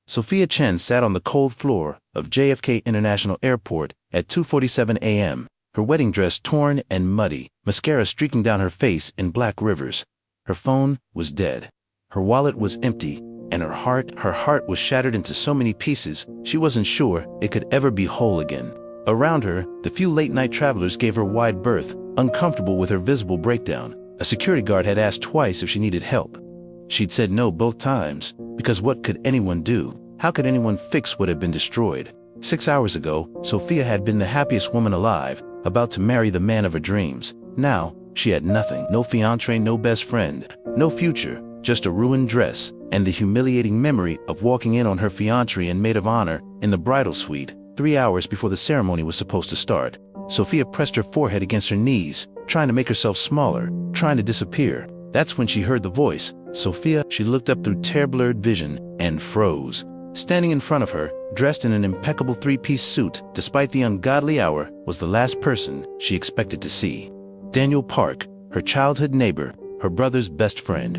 Sophia Chen sat on the cold floor of JFK International Airport at 2:47 a.m., her wedding dress torn and muddy, mascara streaking down her face in black rivers. Her phone was dead. Her wallet was empty, and her heart was shattered into so many pieces she wasn't sure it could ever be whole again. Around her, the few late-night travelers gave her wide berth, uncomfortable with her visible breakdown. A security guard had asked twice if she needed help. She'd said no both times, because what could anyone do? How could anyone fix what had been destroyed? 6 hours ago, Sophia had been the happiest woman alive, about to marry the man of her dreams. Now, she had nothing. No fiancé, no best friend, no future, just a ruined dress, and the humiliating memory of walking in on her fiancé and maid of honor in the bridal suite 3 hours before the ceremony was supposed to start. Sophia pressed her forehead against her knees, trying to make herself smaller, trying to disappear. That's when she heard the voice. Sophia, she looked up through tear-blurred vision and froze. Standing in front of her, dressed in an impeccable three-piece suit, despite the ungodly hour, was the last person she expected to see. Daniel Park, her childhood neighbor, her brother's best friend.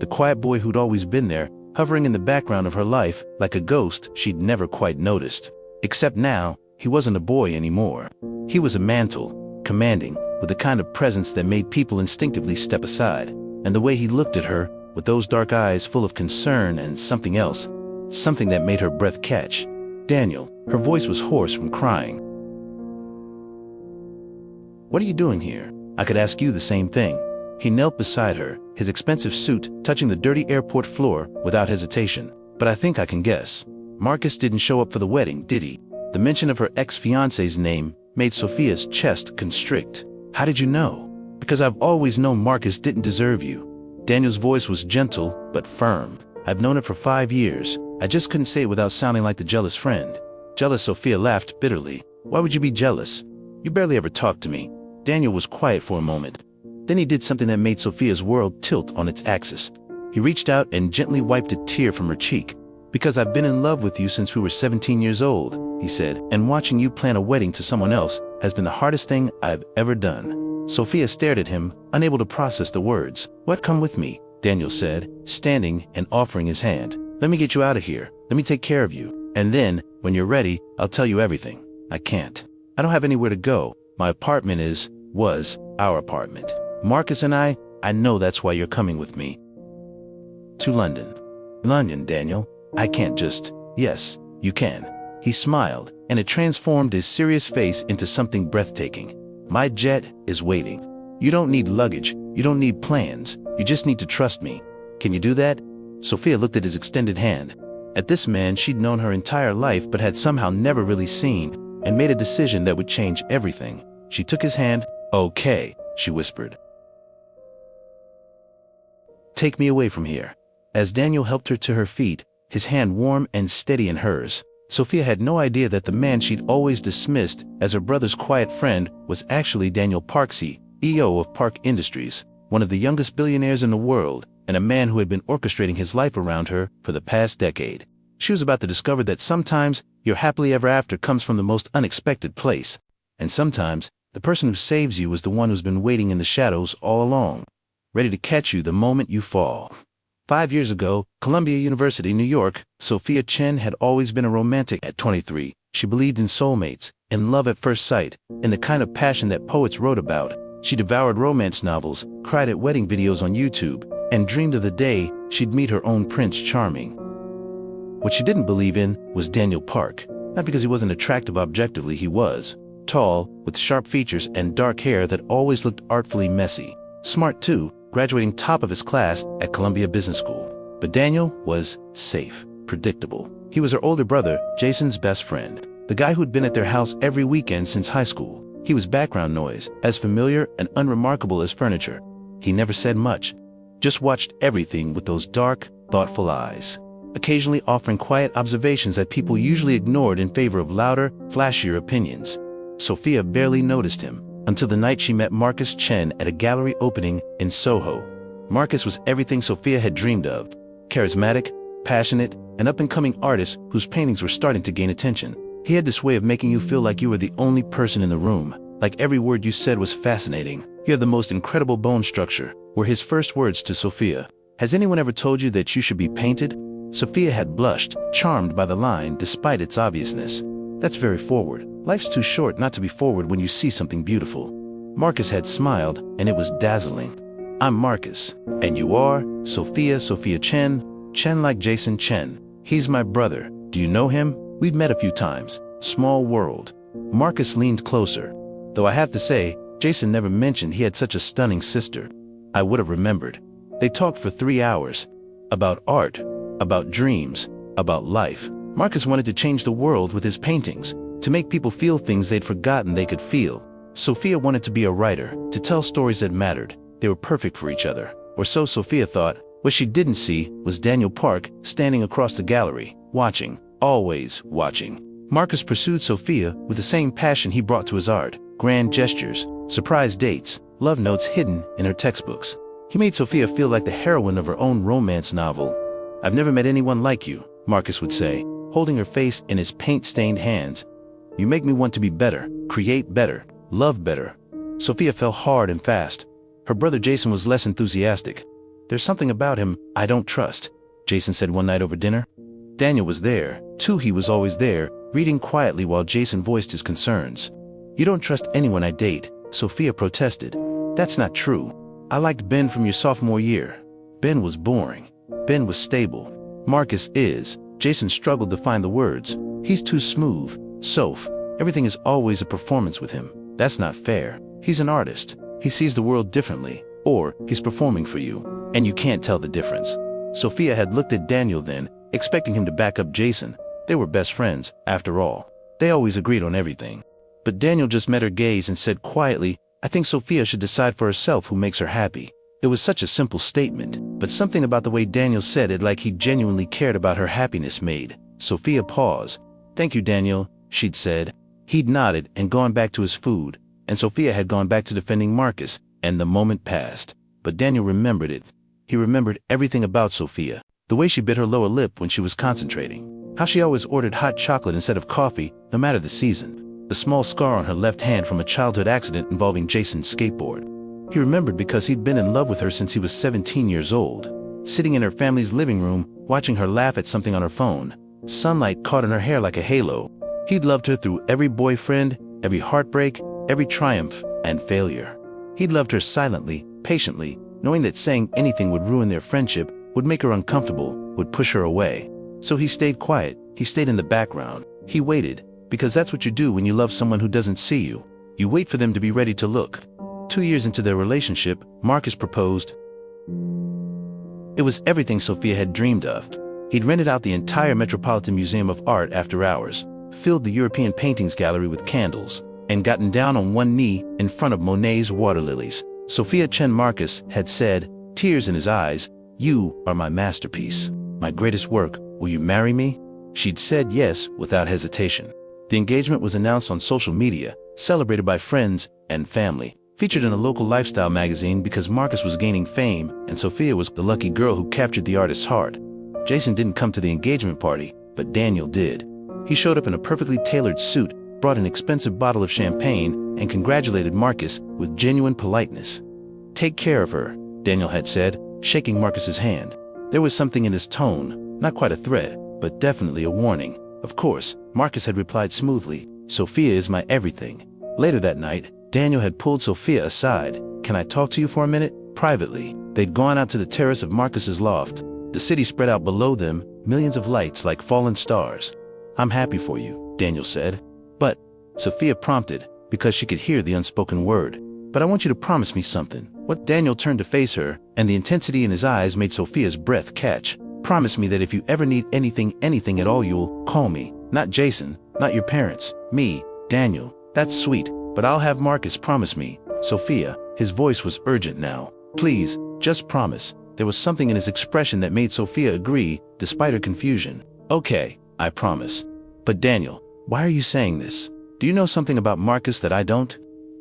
The quiet boy who'd always been there, hovering in the background of her life like a ghost she'd never quite noticed. Except now, he wasn't a boy anymore. He was a mantle, commanding, with the kind of presence that made people instinctively step aside. And the way he looked at her, with those dark eyes full of concern and something else, something that made her breath catch. Daniel, her voice was hoarse from crying. "What are you doing here? I could ask you the same thing." He knelt beside her, his expensive suit touching the dirty airport floor without hesitation. "But I think I can guess. Marcus didn't show up for the wedding, did he?" The mention of her ex-fiancé's name made Sophia's chest constrict. "How did you know?" "Because I've always known Marcus didn't deserve you." Daniel's voice was gentle but firm. "I've known it for 5 years. I just couldn't say it without sounding like the jealous friend." "Jealous?" Sophia laughed bitterly. "Why would you be jealous? You barely ever talk to me." Daniel was quiet for a moment. Then he did something that made Sophia's world tilt on its axis. He reached out and gently wiped a tear from her cheek. "Because I've been in love with you since we were 17 years old," he said, "and watching you plan a wedding to someone else has been the hardest thing I've ever done." Sophia stared at him, unable to process the words. "What, come with me?" Daniel said, standing and offering his hand. "Let me get you out of here. Let me take care of you. And then, when you're ready, I'll tell you everything." "I can't. I don't have anywhere to go. My apartment was our apartment. Marcus and I know that's why you're coming with me." "To London." "London, Daniel? I can't just..." "Yes, you can." He smiled, and it transformed his serious face into something breathtaking. "My jet is waiting. You don't need luggage. You don't need plans. You just need to trust me. Can you do that?" Sophia looked at his extended hand. At this man she'd known her entire life but had somehow never really seen, and made a decision that would change everything. She took his hand. "Okay," she whispered. "Take me away from here." As Daniel helped her to her feet, his hand warm and steady in hers, Sophia had no idea that the man she'd always dismissed as her brother's quiet friend was actually Daniel Park, CEO of Park Industries, one of the youngest billionaires in the world, and a man who had been orchestrating his life around her for the past decade. She was about to discover that sometimes your happily ever after comes from the most unexpected place, and sometimes the person who saves you is the one who's been waiting in the shadows all along, ready to catch you the moment you fall. 5 years ago, Columbia University, New York, Sophia Chen had always been a romantic. At 23, she believed in soulmates, in love at first sight, in the kind of passion that poets wrote about. She devoured romance novels, cried at wedding videos on YouTube, and dreamed of the day she'd meet her own Prince Charming. What she didn't believe in was Daniel Park, not because he wasn't attractive objectively. He was tall, with sharp features and dark hair that always looked artfully messy. Smart too, graduating top of his class at Columbia Business School. But Daniel was safe, predictable. He was her older brother, Jason's best friend, the guy who'd been at their house every weekend since high school. He was background noise, as familiar and unremarkable as furniture. He never said much, just watched everything with those dark, thoughtful eyes, occasionally offering quiet observations that people usually ignored in favor of louder, flashier opinions. Sophia barely noticed him, until the night she met Marcus Chen at a gallery opening in Soho. Marcus was everything Sophia had dreamed of. Charismatic, passionate, an up-and-coming artist whose paintings were starting to gain attention. He had this way of making you feel like you were the only person in the room, like every word you said was fascinating. "You have the most incredible bone structure," were his first words to Sophia. "Has anyone ever told you that you should be painted?" Sophia had blushed, charmed by the line despite its obviousness. That's very forward. Life's too short not to be forward when you see something beautiful. Marcus had smiled, and it was dazzling. I'm Marcus. And you are? Sophia Chen. Chen like Jason Chen. He's my brother. Do you know him? We've met a few times. Small world. Marcus leaned closer. Though I have to say, Jason never mentioned he had such a stunning sister. I would have remembered. They talked for 3 hours. About art, about dreams, about life. Marcus wanted to change the world with his paintings, to make people feel things they'd forgotten they could feel. Sophia wanted to be a writer, to tell stories that mattered. They were perfect for each other. Or so Sophia thought. What she didn't see was Daniel Park standing across the gallery, watching, always watching. Marcus pursued Sophia with the same passion he brought to his art. Grand gestures, surprise dates, love notes hidden in her textbooks. He made Sophia feel like the heroine of her own romance novel. I've never met anyone like you, Marcus would say, holding her face in his paint-stained hands. You make me want to be better, create better, love better. Sophia fell hard and fast. Her brother Jason was less enthusiastic. There's something about him I don't trust, Jason said one night over dinner. Daniel was there, too. He was always there, reading quietly while Jason voiced his concerns. You don't trust anyone I date, Sophia protested. That's not true. I liked Ben from your sophomore year. Ben was boring. Ben was stable. Marcus is. Jason struggled to find the words. He's too smooth. Soph, everything is always a performance with him. That's not fair. He's an artist. He sees the world differently. Or he's performing for you. And you can't tell the difference. Sophia had looked at Daniel then, expecting him to back up Jason. They were best friends, after all. They always agreed on everything. But Daniel just met her gaze and said quietly, I think Sophia should decide for herself who makes her happy. It was such a simple statement, but something about the way Daniel said it, like he genuinely cared about her happiness, made Sophia pause. Thank you, Daniel, she'd said. He'd nodded and gone back to his food, and Sophia had gone back to defending Marcus, and the moment passed. But Daniel remembered it. He remembered everything about Sophia. The way she bit her lower lip when she was concentrating. How she always ordered hot chocolate instead of coffee, no matter the season. The small scar on her left hand from a childhood accident involving Jason's skateboard. He remembered because he'd been in love with her since he was 17 years old. Sitting in her family's living room, watching her laugh at something on her phone. Sunlight caught in her hair like a halo. He'd loved her through every boyfriend, every heartbreak, every triumph and failure. He'd loved her silently, patiently, knowing that saying anything would ruin their friendship, would make her uncomfortable, would push her away. So he stayed quiet, he stayed in the background. He waited, because that's what you do when you love someone who doesn't see you. You wait for them to be ready to look. 2 years into their relationship, Marcus proposed. It was everything Sophia had dreamed of. He'd rented out the entire Metropolitan Museum of Art after hours, filled the European Paintings Gallery with candles, and gotten down on one knee in front of Monet's water lilies. Sophia Chen. Marcus had said, tears in his eyes, you are my masterpiece, my greatest work. Will you marry me? She'd said yes without hesitation. The engagement was announced on social media, celebrated by friends and family, featured in a local lifestyle magazine because Marcus was gaining fame and Sophia was the lucky girl who captured the artist's heart. Jason didn't come to the engagement party, but Daniel did. He showed up in a perfectly tailored suit, brought an expensive bottle of champagne, and congratulated Marcus with genuine politeness. Take care of her, Daniel had said, shaking Marcus's hand. There was something in his tone, not quite a threat, but definitely a warning. Of course, Marcus had replied smoothly, Sophia is my everything. Later that night, Daniel had pulled Sophia aside. Can I talk to you for a minute? Privately. They'd gone out to the terrace of Marcus's loft. The city spread out below them, millions of lights like fallen stars. I'm happy for you, Daniel said. But, Sophia prompted, because she could hear the unspoken word. But I want you to promise me something. What? Daniel turned to face her, and the intensity in his eyes made Sophia's breath catch. Promise me that if you ever need anything at all, you'll call me. Not Jason, not your parents, me, Daniel. That's sweet, but I'll have Marcus promise me. Sophia, his voice was urgent now. Please, just promise. There was something in his expression that made Sophia agree, despite her confusion. Okay, I promise. But Daniel, why are you saying this? Do you know something about Marcus that I don't?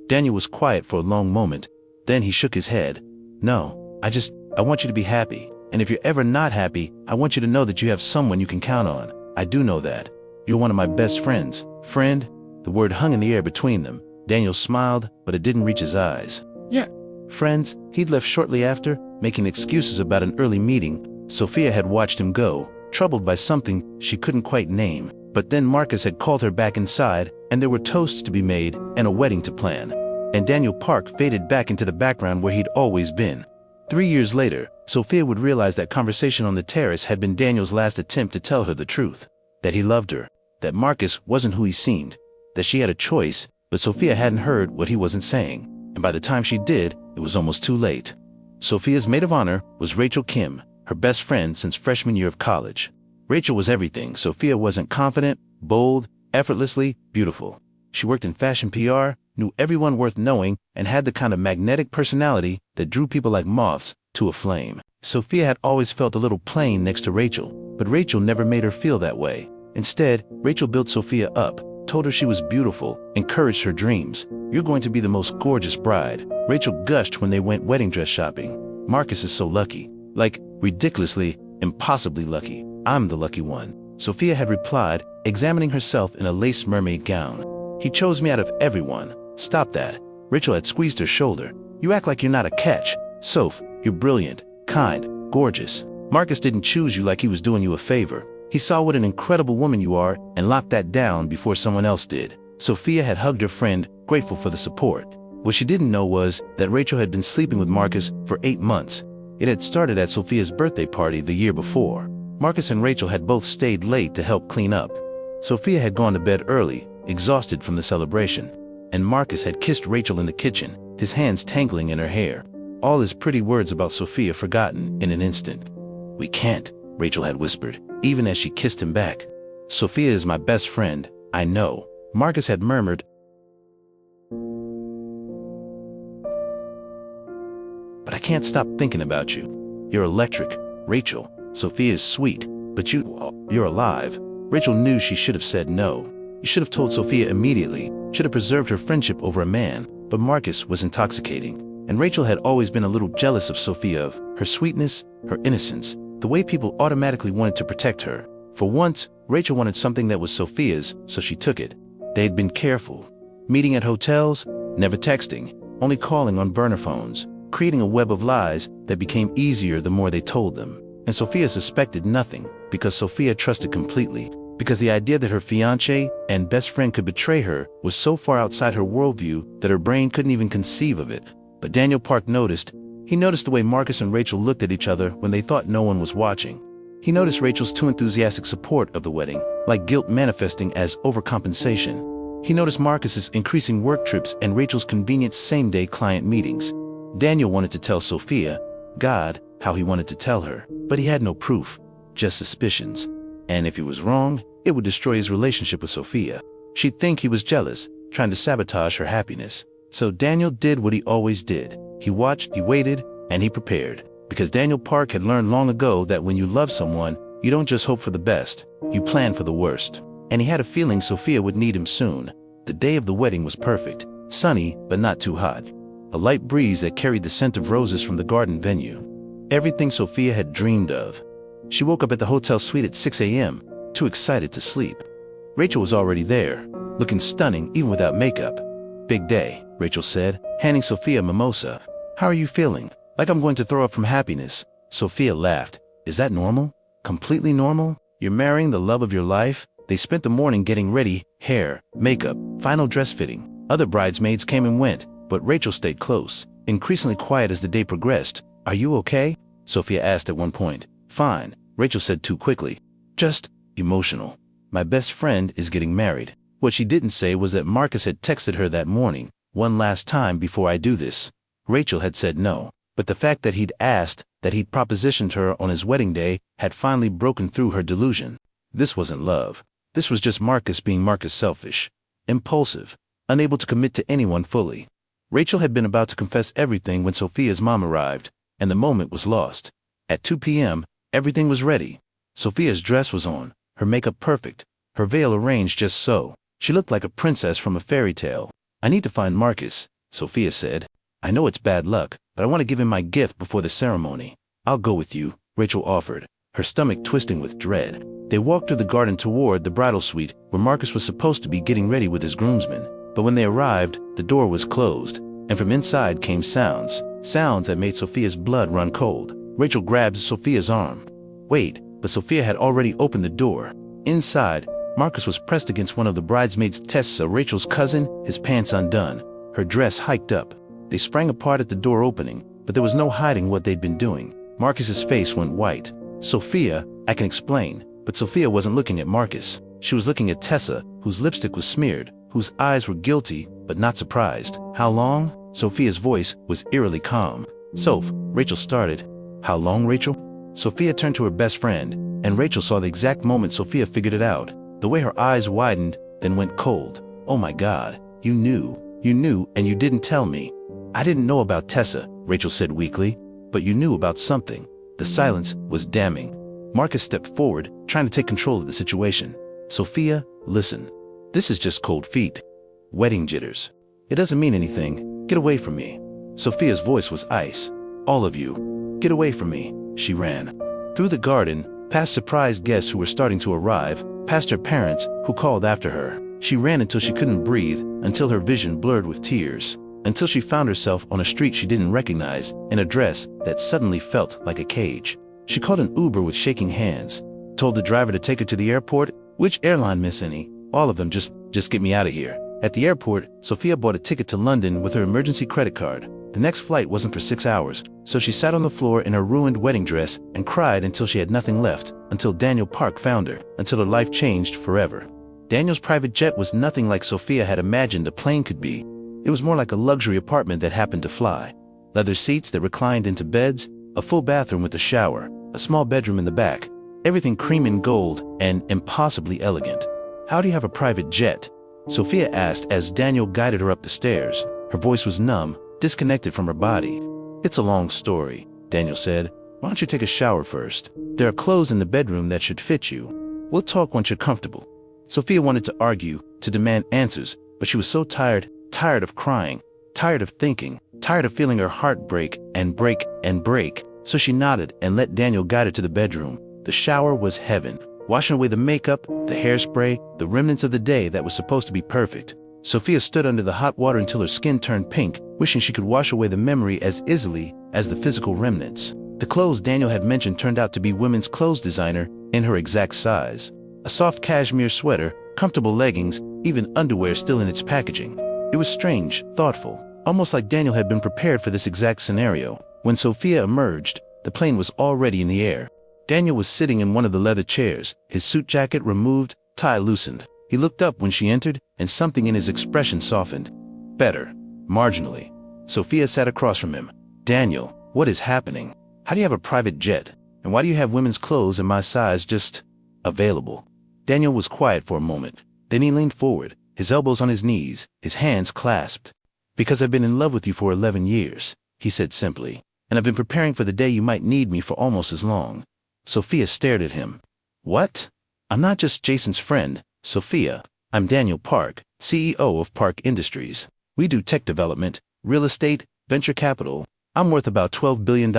Daniel was quiet for a long moment. Then he shook his head. No, I want you to be happy. And if you're ever not happy, I want you to know that you have someone you can count on. I do know that. You're one of my best friends. Friend? The word hung in the air between them. Daniel smiled, but it didn't reach his eyes. Yeah. Friends? He'd left shortly after, making excuses about an early meeting. Sophia had watched him go, troubled by something she couldn't quite name. But then Marcus had called her back inside, and there were toasts to be made and a wedding to plan. And Daniel Park faded back into the background where he'd always been. 3 years later, Sophia would realize that conversation on the terrace had been Daniel's last attempt to tell her the truth. That he loved her. That Marcus wasn't who he seemed. That she had a choice, but Sophia hadn't heard what he wasn't saying. And by the time she did, it was almost too late. Sophia's maid of honor was Rachel Kim, her best friend since freshman year of college. Rachel was everything. Sophia wasn't confident, bold, effortlessly beautiful. She worked in fashion PR, knew everyone worth knowing, and had the kind of magnetic personality that drew people like moths to a flame. Sophia had always felt a little plain next to Rachel, but Rachel never made her feel that way. Instead, Rachel built Sophia up, told her she was beautiful, encouraged her dreams. "You're going to be the most gorgeous bride." Rachel gushed when they went wedding dress shopping. "Marcus is so lucky. Like, ridiculously, impossibly lucky. I'm the lucky one," Sophia had replied, examining herself in a lace mermaid gown. "He chose me out of everyone." "Stop that." Rachel had squeezed her shoulder. "You act like you're not a catch. Soph, you're brilliant, kind, gorgeous. Marcus didn't choose you like he was doing you a favor. He saw what an incredible woman you are and locked that down before someone else did." Sophia had hugged her friend, grateful for the support. What she didn't know was that Rachel had been sleeping with Marcus for 8 months. It had started at Sophia's birthday party the year before. Marcus and Rachel had both stayed late to help clean up. Sophia had gone to bed early, exhausted from the celebration. And Marcus had kissed Rachel in the kitchen, his hands tangling in her hair. All his pretty words about Sophia forgotten in an instant. "We can't," Rachel had whispered, even as she kissed him back. "Sophia is my best friend, I know," Marcus had murmured. "But I can't stop thinking about you. You're electric, Rachel. Sophia is sweet, but you're alive." Rachel knew she should have said no. You should have told Sophia immediately, should have preserved her friendship over a man, but Marcus was intoxicating. And Rachel had always been a little jealous of Sophia, of her sweetness, her innocence, the way people automatically wanted to protect her. For once, Rachel wanted something that was Sophia's, so she took it. They had been careful. Meeting at hotels, never texting, only calling on burner phones, creating a web of lies that became easier the more they told them. And Sophia suspected nothing, because Sophia trusted completely, because the idea that her fiancé and best friend could betray her was so far outside her worldview that her brain couldn't even conceive of it. But Daniel Park noticed. He noticed the way Marcus and Rachel looked at each other when they thought no one was watching. He noticed Rachel's too enthusiastic support of the wedding, like guilt manifesting as overcompensation. He noticed Marcus's increasing work trips and Rachel's convenient same-day client meetings. Daniel wanted to tell Sophia, God, how he wanted to tell her, but he had no proof, just suspicions. And if he was wrong, it would destroy his relationship with Sophia. She'd think he was jealous, trying to sabotage her happiness. So Daniel did what he always did. He watched, he waited, and he prepared. Because Daniel Park had learned long ago that when you love someone, you don't just hope for the best, you plan for the worst. And he had a feeling Sophia would need him soon. The day of the wedding was perfect, sunny but not too hot. A light breeze that carried the scent of roses from the garden venue. Everything Sophia had dreamed of. She woke up at the hotel suite at 6 a.m., too excited to sleep. Rachel was already there, looking stunning even without makeup. Big day, Rachel said, handing Sophia a mimosa. How are you feeling? Like I'm going to throw up from happiness. Sophia laughed. Is that normal? Completely normal? You're marrying the love of your life? They spent the morning getting ready, hair, makeup, final dress fitting. Other bridesmaids came and went, but Rachel stayed close, increasingly quiet as the day progressed. Are you okay? Sophia asked at one point. Fine, Rachel said too quickly. Just emotional. My best friend is getting married. What she didn't say was that Marcus had texted her that morning, one last time before I do this. Rachel had said no, but the fact that he'd asked, that he'd propositioned her on his wedding day, had finally broken through her delusion. This wasn't love. This was just Marcus being Marcus selfish, impulsive, unable to commit to anyone fully. Rachel had been about to confess everything when Sophia's mom arrived, and the moment was lost. At 2 p.m., everything was ready. Sophia's dress was on, her makeup perfect, her veil arranged just so. She looked like a princess from a fairy tale. I need to find Marcus, Sophia said. I know it's bad luck, but I want to give him my gift before the ceremony. I'll go with you, Rachel offered, her stomach twisting with dread. They walked through the garden toward the bridal suite, where Marcus was supposed to be getting ready with his groomsmen. But when they arrived, the door was closed, and from inside came sounds that made Sophia's blood run cold. Rachel grabbed Sophia's arm. Wait, but Sophia had already opened the door. Inside, Marcus was pressed against one of the bridesmaids, Tessa, Rachel's cousin, his pants undone, her dress hiked up. They sprang apart at the door opening, but there was no hiding what they'd been doing. Marcus's face went white. "Sophia, I can explain." But Sophia wasn't looking at Marcus. She was looking at Tessa, whose lipstick was smeared, whose eyes were guilty, but not surprised. "How long?" Sophia's voice was eerily calm. "Soph," Rachel started. "How long, Rachel?" Sophia turned to her best friend, and Rachel saw the exact moment Sophia figured it out. The way her eyes widened, then went cold. "Oh my God, you knew, and you didn't tell me." "I didn't know about Tessa," Rachel said weakly, "but you knew about something." The silence was damning. Marcus stepped forward, trying to take control of the situation. "Sophia, listen. This is just cold feet. Wedding jitters. It doesn't mean anything. Get away from me." Sophia's voice was ice. "All of you, get away from me." She ran. Through the garden, past surprised guests who were starting to arrive, past her parents, who called after her. She ran until she couldn't breathe, until her vision blurred with tears, until she found herself on a street she didn't recognize, in a dress that suddenly felt like a cage. She called an Uber with shaking hands, told the driver to take her to the airport. "Which airline, miss? Any?" "All of them, just get me out of here." At the airport, Sophia bought a ticket to London with her emergency credit card. The next flight wasn't for 6 hours, so she sat on the floor in her ruined wedding dress and cried until she had nothing left, until Daniel Park found her, until her life changed forever. Daniel's private jet was nothing like Sophia had imagined a plane could be. It was more like a luxury apartment that happened to fly. Leather seats that reclined into beds, a full bathroom with a shower, a small bedroom in the back, everything cream and gold and impossibly elegant. "How do you have a private jet?" Sophia asked as Daniel guided her up the stairs. Her voice was numb, disconnected from her body. "It's a long story," Daniel said. "Why don't you take a shower first? There are clothes in the bedroom that should fit you. We'll talk once you're comfortable." Sophia wanted to argue, to demand answers, but she was so tired of crying, tired of thinking, tired of feeling her heart break and break and break. So she nodded and let Daniel guide her to the bedroom. The shower was heaven, washing away the makeup, the hairspray, the remnants of the day that was supposed to be perfect. Sophia stood under the hot water until her skin turned pink, wishing she could wash away the memory as easily as the physical remnants. The clothes Daniel had mentioned turned out to be women's clothes designer in her exact size. A soft cashmere sweater, comfortable leggings, even underwear still in its packaging. It was strange, thoughtful, almost like Daniel had been prepared for this exact scenario. When Sophia emerged, the plane was already in the air. Daniel was sitting in one of the leather chairs, his suit jacket removed, tie loosened. He looked up when she entered, and something in his expression softened. Better. Marginally. Sophia sat across from him. "Daniel, what is happening? How do you have a private jet? And why do you have women's clothes in my size just available?" Daniel was quiet for a moment. Then he leaned forward, his elbows on his knees, his hands clasped. "Because I've been in love with you for 11 years, he said simply. "And I've been preparing for the day you might need me for almost as long." Sophia stared at him. "What?" "I'm not just Jason's friend, Sophia. I'm Daniel Park, CEO of Park Industries. We do tech development, real estate, venture capital. I'm worth about $12 billion,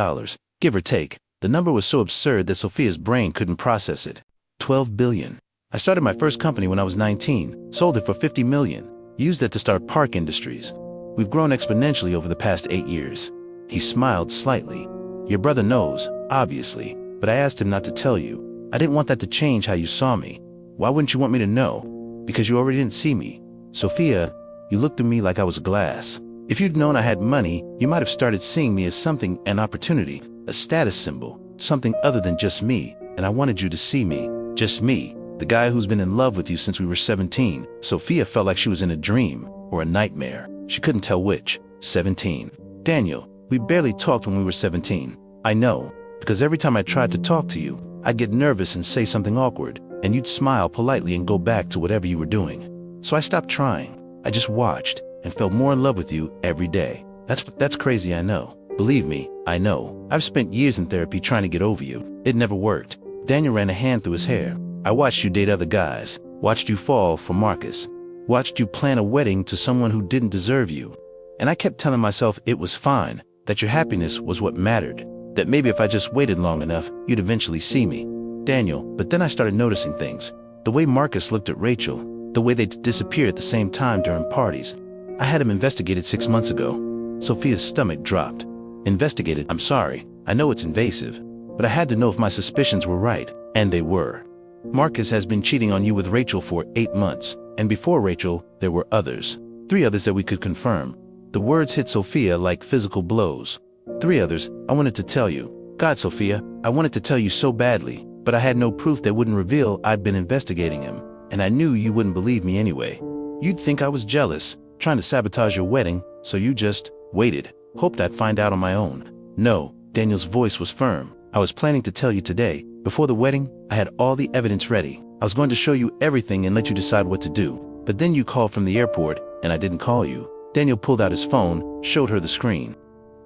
give or take." The number was so absurd that Sophia's brain couldn't process it. 12 billion. "I started my first company when I was 19, sold it for 50 million, used it to start Park Industries. We've grown exponentially over the past 8 years. He smiled slightly. "Your brother knows, obviously, but I asked him not to tell you. I didn't want that to change how you saw me." "Why wouldn't you want me to know?" "Because you already didn't see me. Sophia, you looked at me like I was glass. If you'd known I had money, you might have started seeing me as something, an opportunity, a status symbol, something other than just me, and I wanted you to see me, just me, the guy who's been in love with you since we were 17. Sophia felt like she was in a dream, or a nightmare. She couldn't tell which. 17. "Daniel, we barely talked when we were 17. "I know, because every time I tried to talk to you, I'd get nervous and say something awkward, and you'd smile politely and go back to whatever you were doing. So I stopped trying. I just watched, and fell more in love with you every day. That's crazy, I know. Believe me, I know. I've spent years in therapy trying to get over you. It never worked." Daniel ran a hand through his hair. "I watched you date other guys, watched you fall for Marcus, watched you plan a wedding to someone who didn't deserve you. And I kept telling myself it was fine, that your happiness was what mattered, that maybe if I just waited long enough, you'd eventually see me. Daniel, but then I started noticing things. The way Marcus looked at Rachel, the way they'd disappear at the same time during parties. I had him investigated 6 months ago." Sophia's stomach dropped. "Investigated? I'm sorry. I know it's invasive, but I had to know if my suspicions were right. And they were. Marcus has been cheating on you with Rachel for 8 months, and before Rachel, there were others. 3 others that we could confirm. The words hit Sophia like physical blows. 3 others, I wanted to tell you. God, Sophia, I wanted to tell you so badly, but I had no proof that wouldn't reveal I'd been investigating him, and I knew you wouldn't believe me anyway. You'd think I was jealous, trying to sabotage your wedding, so you just waited, hoped I'd find out on my own. No, Daniel's voice was firm. I was planning to tell you today. Before the wedding, I had all the evidence ready. I was going to show you everything and let you decide what to do. But then you called from the airport, and I didn't call you. Daniel pulled out his phone, showed her the screen.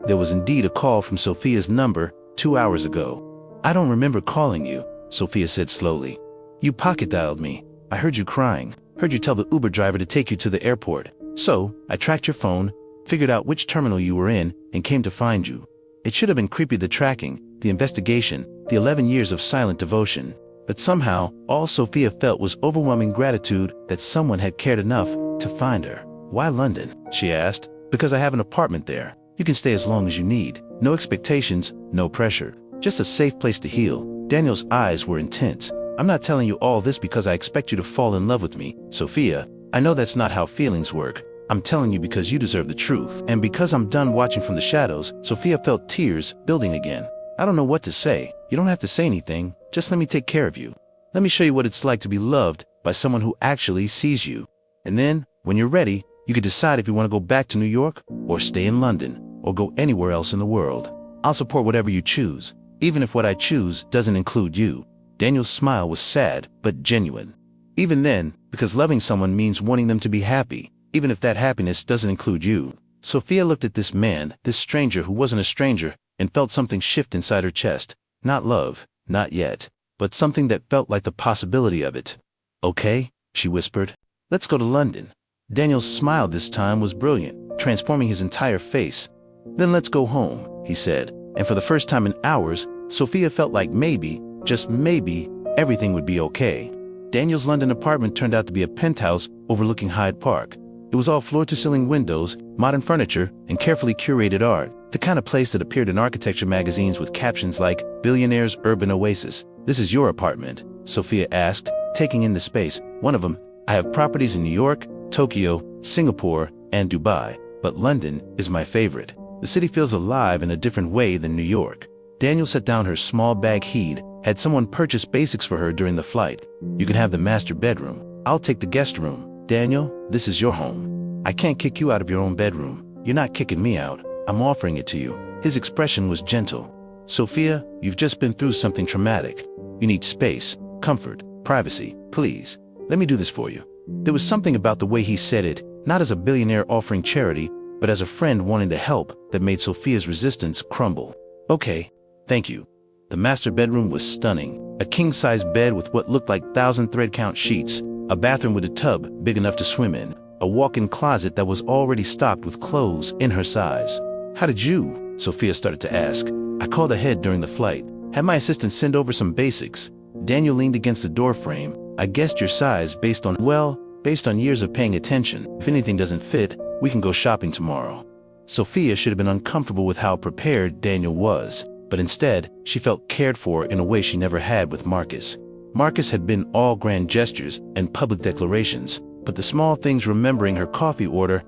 There was indeed a call from Sophia's number 2 hours ago. I don't remember calling you, Sophia said slowly. You pocket-dialed me. I heard you crying, heard you tell the Uber driver to take you to the airport. So, I tracked your phone, figured out which terminal you were in, and came to find you. It should have been creepy, the tracking, the investigation, the 11 years of silent devotion. But somehow, all Sophia felt was overwhelming gratitude that someone had cared enough to find her. Why London? She asked. Because I have an apartment there. You can stay as long as you need. No expectations, no pressure. Just a safe place to heal. Daniel's eyes were intense. I'm not telling you all this because I expect you to fall in love with me, Sophia. I know that's not how feelings work. I'm telling you because you deserve the truth. And because I'm done watching from the shadows, Sophia felt tears building again. I don't know what to say. You don't have to say anything. Just let me take care of you. Let me show you what it's like to be loved by someone who actually sees you. And then, when you're ready, you can decide if you want to go back to New York, or stay in London, or go anywhere else in the world. I'll support whatever you choose, even if what I choose doesn't include you. Daniel's smile was sad, but genuine. Even then, because loving someone means wanting them to be happy, even if that happiness doesn't include you. Sophia looked at this man, this stranger who wasn't a stranger, and felt something shift inside her chest. Not love, not yet, but something that felt like the possibility of it. Okay, she whispered. Let's go to London. Daniel's smile this time was brilliant, transforming his entire face. Then let's go home, he said, and for the first time in hours, Sophia felt like maybe, just maybe, everything would be okay. Daniel's London apartment turned out to be a penthouse overlooking Hyde Park. It was all floor-to-ceiling windows, modern furniture, and carefully curated art. The kind of place that appeared in architecture magazines with captions like, "Billionaire's Urban Oasis." This is your apartment, Sophia asked, taking in the space. One of them, I have properties in New York, Tokyo, Singapore, and Dubai, but London is my favorite. The city feels alive in a different way than New York. Daniel set down her small bag. He'd had someone purchase basics for her during the flight. You can have the master bedroom. I'll take the guest room. Daniel, this is your home. I can't kick you out of your own bedroom. You're not kicking me out. I'm offering it to you. His expression was gentle. Sophia, you've just been through something traumatic. You need space, comfort, privacy. Please, let me do this for you. There was something about the way he said it, not as a billionaire offering charity, but as a friend wanting to help, that made Sophia's resistance crumble. Okay, thank you. The master bedroom was stunning. A king-size bed with what looked like 1,000 thread-count sheets, a bathroom with a tub big enough to swim in, a walk-in closet that was already stocked with clothes in her size. How did you? Sophia started to ask. I called ahead during the flight. Had my assistant send over some basics. Daniel leaned against the doorframe. I guessed your size based on years of paying attention. If anything doesn't fit, we can go shopping tomorrow. Sophia should have been uncomfortable with how prepared Daniel was, but instead, she felt cared for in a way she never had with Marcus. Marcus had been all grand gestures and public declarations, but the small things, remembering her coffee order,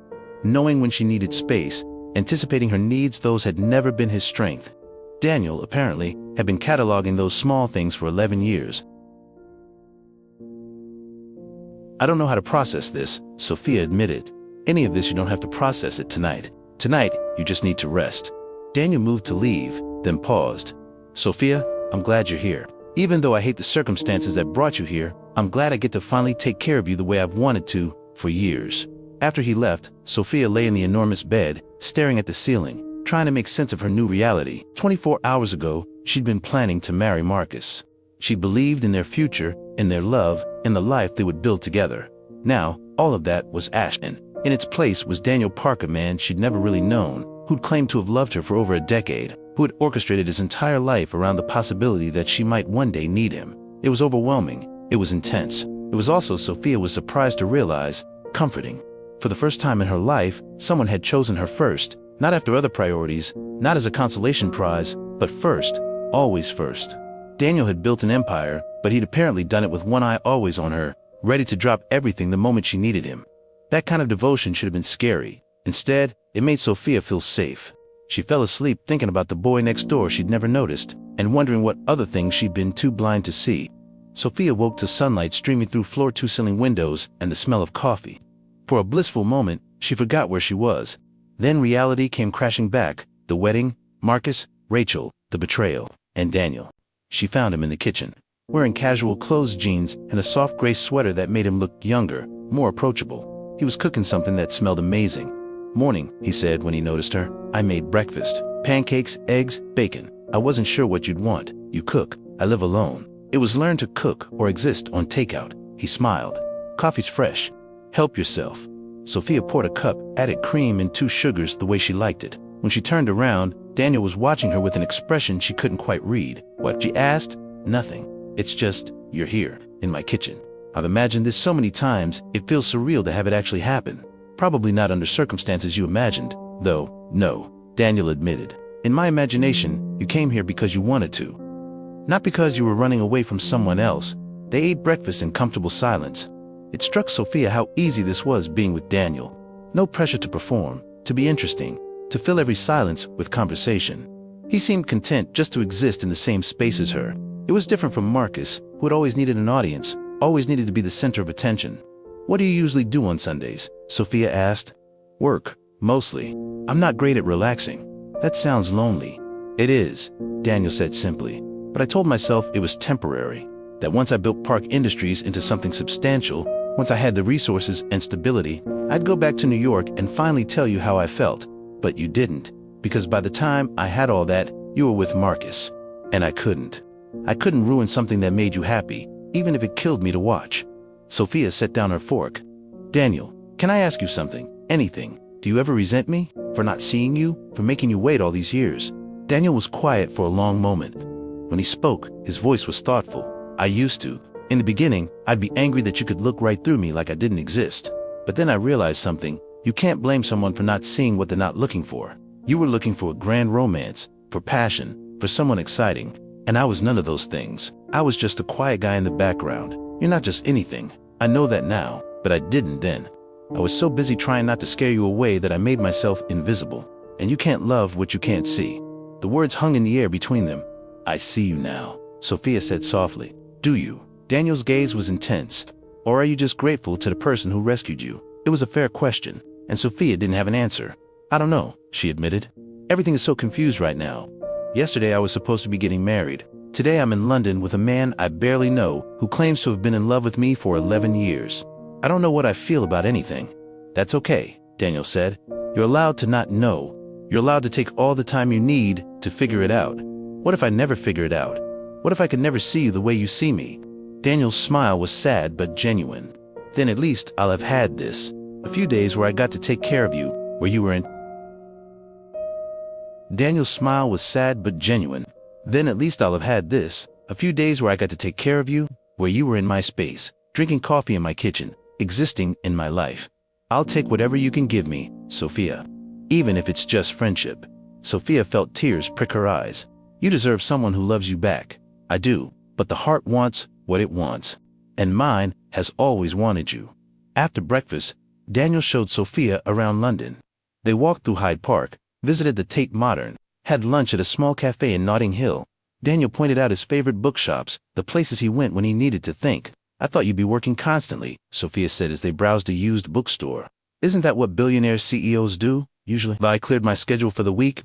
knowing when she needed space, anticipating her needs, those had never been his strength. Daniel, apparently, had been cataloging those small things for 11 years. I don't know how to process this, Sophia admitted. Any of this, you don't have to process it tonight. Tonight, you just need to rest. Daniel moved to leave, then paused. Sophia, I'm glad you're here. Even though I hate the circumstances that brought you here, I'm glad I get to finally take care of you the way I've wanted to for years. After he left, Sophia lay in the enormous bed, staring at the ceiling, trying to make sense of her new reality. 24 hours ago, she'd been planning to marry Marcus. She believed in their future, in their love, in the life they would build together. Now, all of that was ashen. In its place was Daniel Parker, a man she'd never really known, who'd claimed to have loved her for over a decade, who had orchestrated his entire life around the possibility that she might one day need him. It was overwhelming. It was intense. It was also, Sophia was surprised to realize, comforting. For the first time in her life, someone had chosen her first, not after other priorities, not as a consolation prize, but first, always first. Daniel had built an empire, but he'd apparently done it with one eye always on her, ready to drop everything the moment she needed him. That kind of devotion should have been scary. Instead, it made Sophia feel safe. She fell asleep thinking about the boy next door she'd never noticed, and wondering what other things she'd been too blind to see. Sophia woke to sunlight streaming through floor-to-ceiling windows and the smell of coffee. For a blissful moment, she forgot where she was. Then reality came crashing back. The wedding, Marcus, Rachel, the betrayal, and Daniel. She found him in the kitchen, wearing casual clothes, jeans, and a soft gray sweater that made him look younger, more approachable. He was cooking something that smelled amazing. "Morning," he said when he noticed her. "I made breakfast. Pancakes, eggs, bacon. I wasn't sure what you'd want. You cook. I live alone. It was learn to cook or exist on takeout." He smiled. "Coffee's fresh. Help yourself." Sophia poured a cup, added cream and 2 sugars the way she liked it. When she turned around, Daniel was watching her with an expression she couldn't quite read. "What?" she asked. "Nothing. It's just, you're here, in my kitchen. I've imagined this so many times, it feels surreal to have it actually happen. Probably not under circumstances you imagined, though." "No," Daniel admitted. "In my imagination, you came here because you wanted to. Not because you were running away from someone else." They ate breakfast in comfortable silence. It struck Sophia how easy this was being with Daniel. No pressure to perform, to be interesting, to fill every silence with conversation. He seemed content just to exist in the same space as her. It was different from Marcus, who had always needed an audience, always needed to be the center of attention. "What do you usually do on Sundays?" Sophia asked. "Work, mostly. I'm not great at relaxing." "That sounds lonely." "It is," Daniel said simply. "But I told myself it was temporary. That once I built Park Industries into something substantial, once I had the resources and stability, I'd go back to New York and finally tell you how I felt. But you didn't, because by the time I had all that, you were with Marcus. And I couldn't. I couldn't ruin something that made you happy, even if it killed me to watch." Sophia set down her fork. "Daniel, can I ask you something? Anything? Do you ever resent me? For not seeing you? For making you wait all these years?" Daniel was quiet for a long moment. When he spoke, his voice was thoughtful. "I used to. In the beginning, I'd be angry that you could look right through me like I didn't exist. But then I realized something. You can't blame someone for not seeing what they're not looking for. You were looking for a grand romance, for passion, for someone exciting. And I was none of those things. I was just a quiet guy in the background. You're not just anything. I know that now, but I didn't then. I was so busy trying not to scare you away that I made myself invisible. And you can't love what you can't see." The words hung in the air between them. "I see you now," Sophia said softly. "Do you?" Daniel's gaze was intense. "Or are you just grateful to the person who rescued you?" It was a fair question, and Sophia didn't have an answer. "I don't know," she admitted. "Everything is so confused right now. Yesterday I was supposed to be getting married. Today I'm in London with a man I barely know who claims to have been in love with me for 11 years. I don't know what I feel about anything." "That's okay," Daniel said. "You're allowed to not know. You're allowed to take all the time you need to figure it out. What if I never figure it out? What if I could never see you the way you see me?" Daniel's smile was sad but genuine. "Then at least I'll have had this. A few days where I got to take care of you, where you were in..." Daniel's smile was sad but genuine. "Then at least I'll have had this. A few days where I got to take care of you, where you were in my space, drinking coffee in my kitchen, existing in my life. I'll take whatever you can give me, Sophia. Even if it's just friendship." Sophia felt tears prick her eyes. "You deserve someone who loves you back." "I do, but the heart wants what it wants. And mine has always wanted you." After breakfast, Daniel showed Sophia around London. They walked through Hyde Park, visited the Tate Modern, had lunch at a small cafe in Notting Hill. Daniel pointed out his favorite bookshops, the places he went when he needed to think. "I thought you'd be working constantly," Sophia said as they browsed a used bookstore. "Isn't that what billionaire CEOs do, usually?" "I cleared my schedule for the week.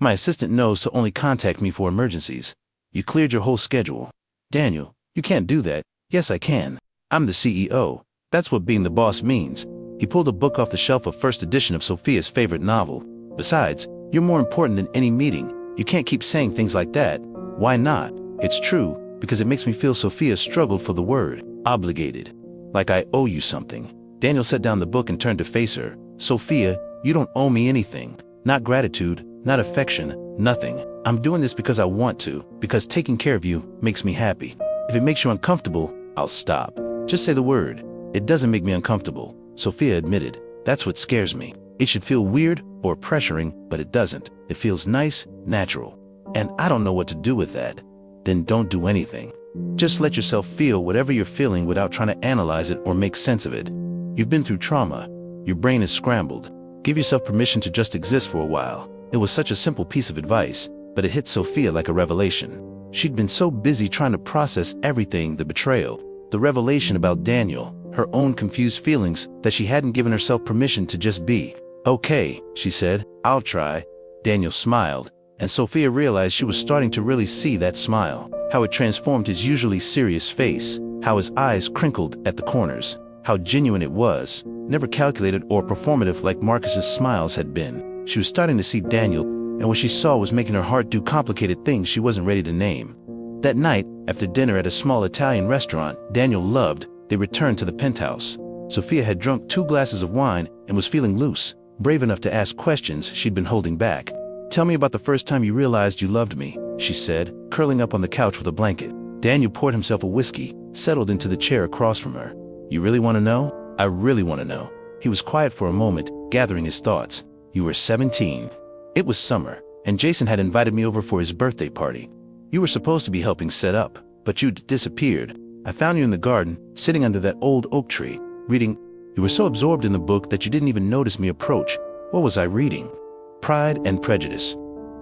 My assistant knows to only contact me for emergencies." "You cleared your whole schedule." "Daniel, you can't do that." "Yes, I can. I'm the CEO. That's what being the boss means." He pulled a book off the shelf, a first edition of Sophia's favorite novel. "Besides, you're more important than any meeting. You can't keep saying things like that." "Why not?" "It's true, because it makes me feel," Sophia struggled for the word, "obligated. Like I owe you something." Daniel set down the book and turned to face her. "Sophia, you don't owe me anything. Not gratitude, not affection, nothing. I'm doing this because I want to, because taking care of you makes me happy. If it makes you uncomfortable, I'll stop. Just say the word." "It doesn't make me uncomfortable," Sophia admitted. "That's what scares me. It should feel weird or pressuring, but it doesn't. It feels nice, natural. And I don't know what to do with that." "Then don't do anything." Just let yourself feel whatever you're feeling without trying to analyze it or make sense of it. You've been through trauma. Your brain is scrambled. Give yourself permission to just exist for a while. It was such a simple piece of advice, but it hit Sophia like a revelation. She'd been so busy trying to process everything, the betrayal, the revelation about Daniel, her own confused feelings, that she hadn't given herself permission to just be. Okay, she said, I'll try. Daniel smiled, and Sophia realized she was starting to really see that smile, how it transformed his usually serious face, how his eyes crinkled at the corners, how genuine it was, never calculated or performative like Marcus's smiles had been. She was starting to see Daniel, and what she saw was making her heart do complicated things she wasn't ready to name. That night, after dinner at a small Italian restaurant Daniel loved, they returned to the penthouse. Sophia had drunk 2 glasses of wine and was feeling loose, brave enough to ask questions she'd been holding back. Tell me about the first time you realized you loved me, she said, curling up on the couch with a blanket. Daniel poured himself a whiskey, settled into the chair across from her. You really want to know? I really want to know. He was quiet for a moment, gathering his thoughts. You were 17. It was summer, and Jason had invited me over for his birthday party. You were supposed to be helping set up, but you'd disappeared. I found you in the garden, sitting under that old oak tree, reading. You were so absorbed in the book that you didn't even notice me approach. What was I reading? Pride and Prejudice.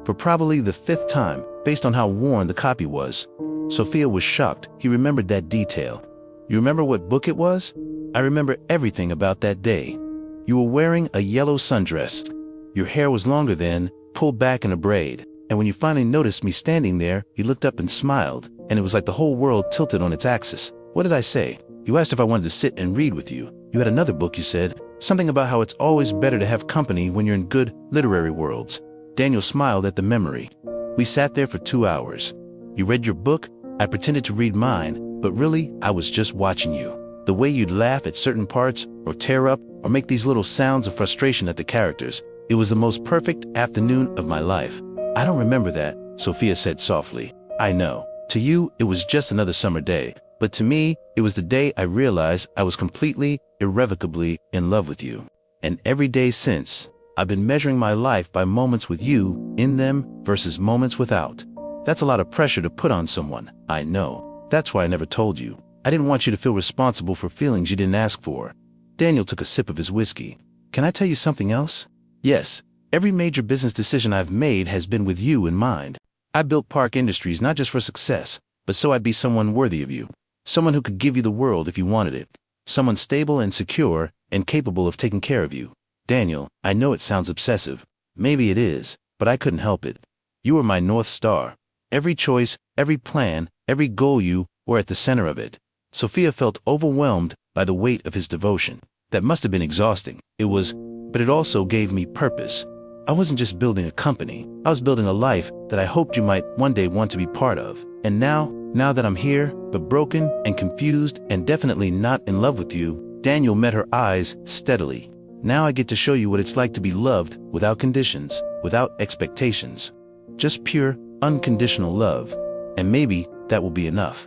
For probably the 5th time, based on how worn the copy was. Sophia was shocked. He remembered that detail. You remember what book it was? I remember everything about that day. You were wearing a yellow sundress. Your hair was longer then, pulled back in a braid. And when you finally noticed me standing there, you looked up and smiled, and it was like the whole world tilted on its axis. What did I say? You asked if I wanted to sit and read with you. You had another book, you said. Something about how it's always better to have company when you're in good literary worlds. Daniel smiled at the memory. We sat there for 2 hours. You read your book, I pretended to read mine, but really, I was just watching you. The way you'd laugh at certain parts, or tear up, or make these little sounds of frustration at the characters. It was the most perfect afternoon of my life. I don't remember that, Sophia said softly. I know. To you, it was just another summer day. But to me, it was the day I realized I was completely, irrevocably in love with you. And every day since, I've been measuring my life by moments with you in them versus moments without. That's a lot of pressure to put on someone, I know. That's why I never told you. I didn't want you to feel responsible for feelings you didn't ask for. Daniel took a sip of his whiskey. Can I tell you something else? Yes. Every major business decision I've made has been with you in mind. I built Park Industries not just for success, but so I'd be someone worthy of you. Someone who could give you the world if you wanted it. Someone stable and secure and capable of taking care of you. Daniel, I know it sounds obsessive. Maybe it is, but I couldn't help it. You were my North Star. Every choice, every plan, every goal, you were at the center of it. Sophia felt overwhelmed by the weight of his devotion. That must have been exhausting. It was, but it also gave me purpose. I wasn't just building a company. I was building a life that I hoped you might one day want to be part of. And now that I'm here, but broken and confused and definitely not in love with you, Daniel met her eyes steadily. Now I get to show you what it's like to be loved without conditions, without expectations. Just pure, unconditional love. And maybe that will be enough.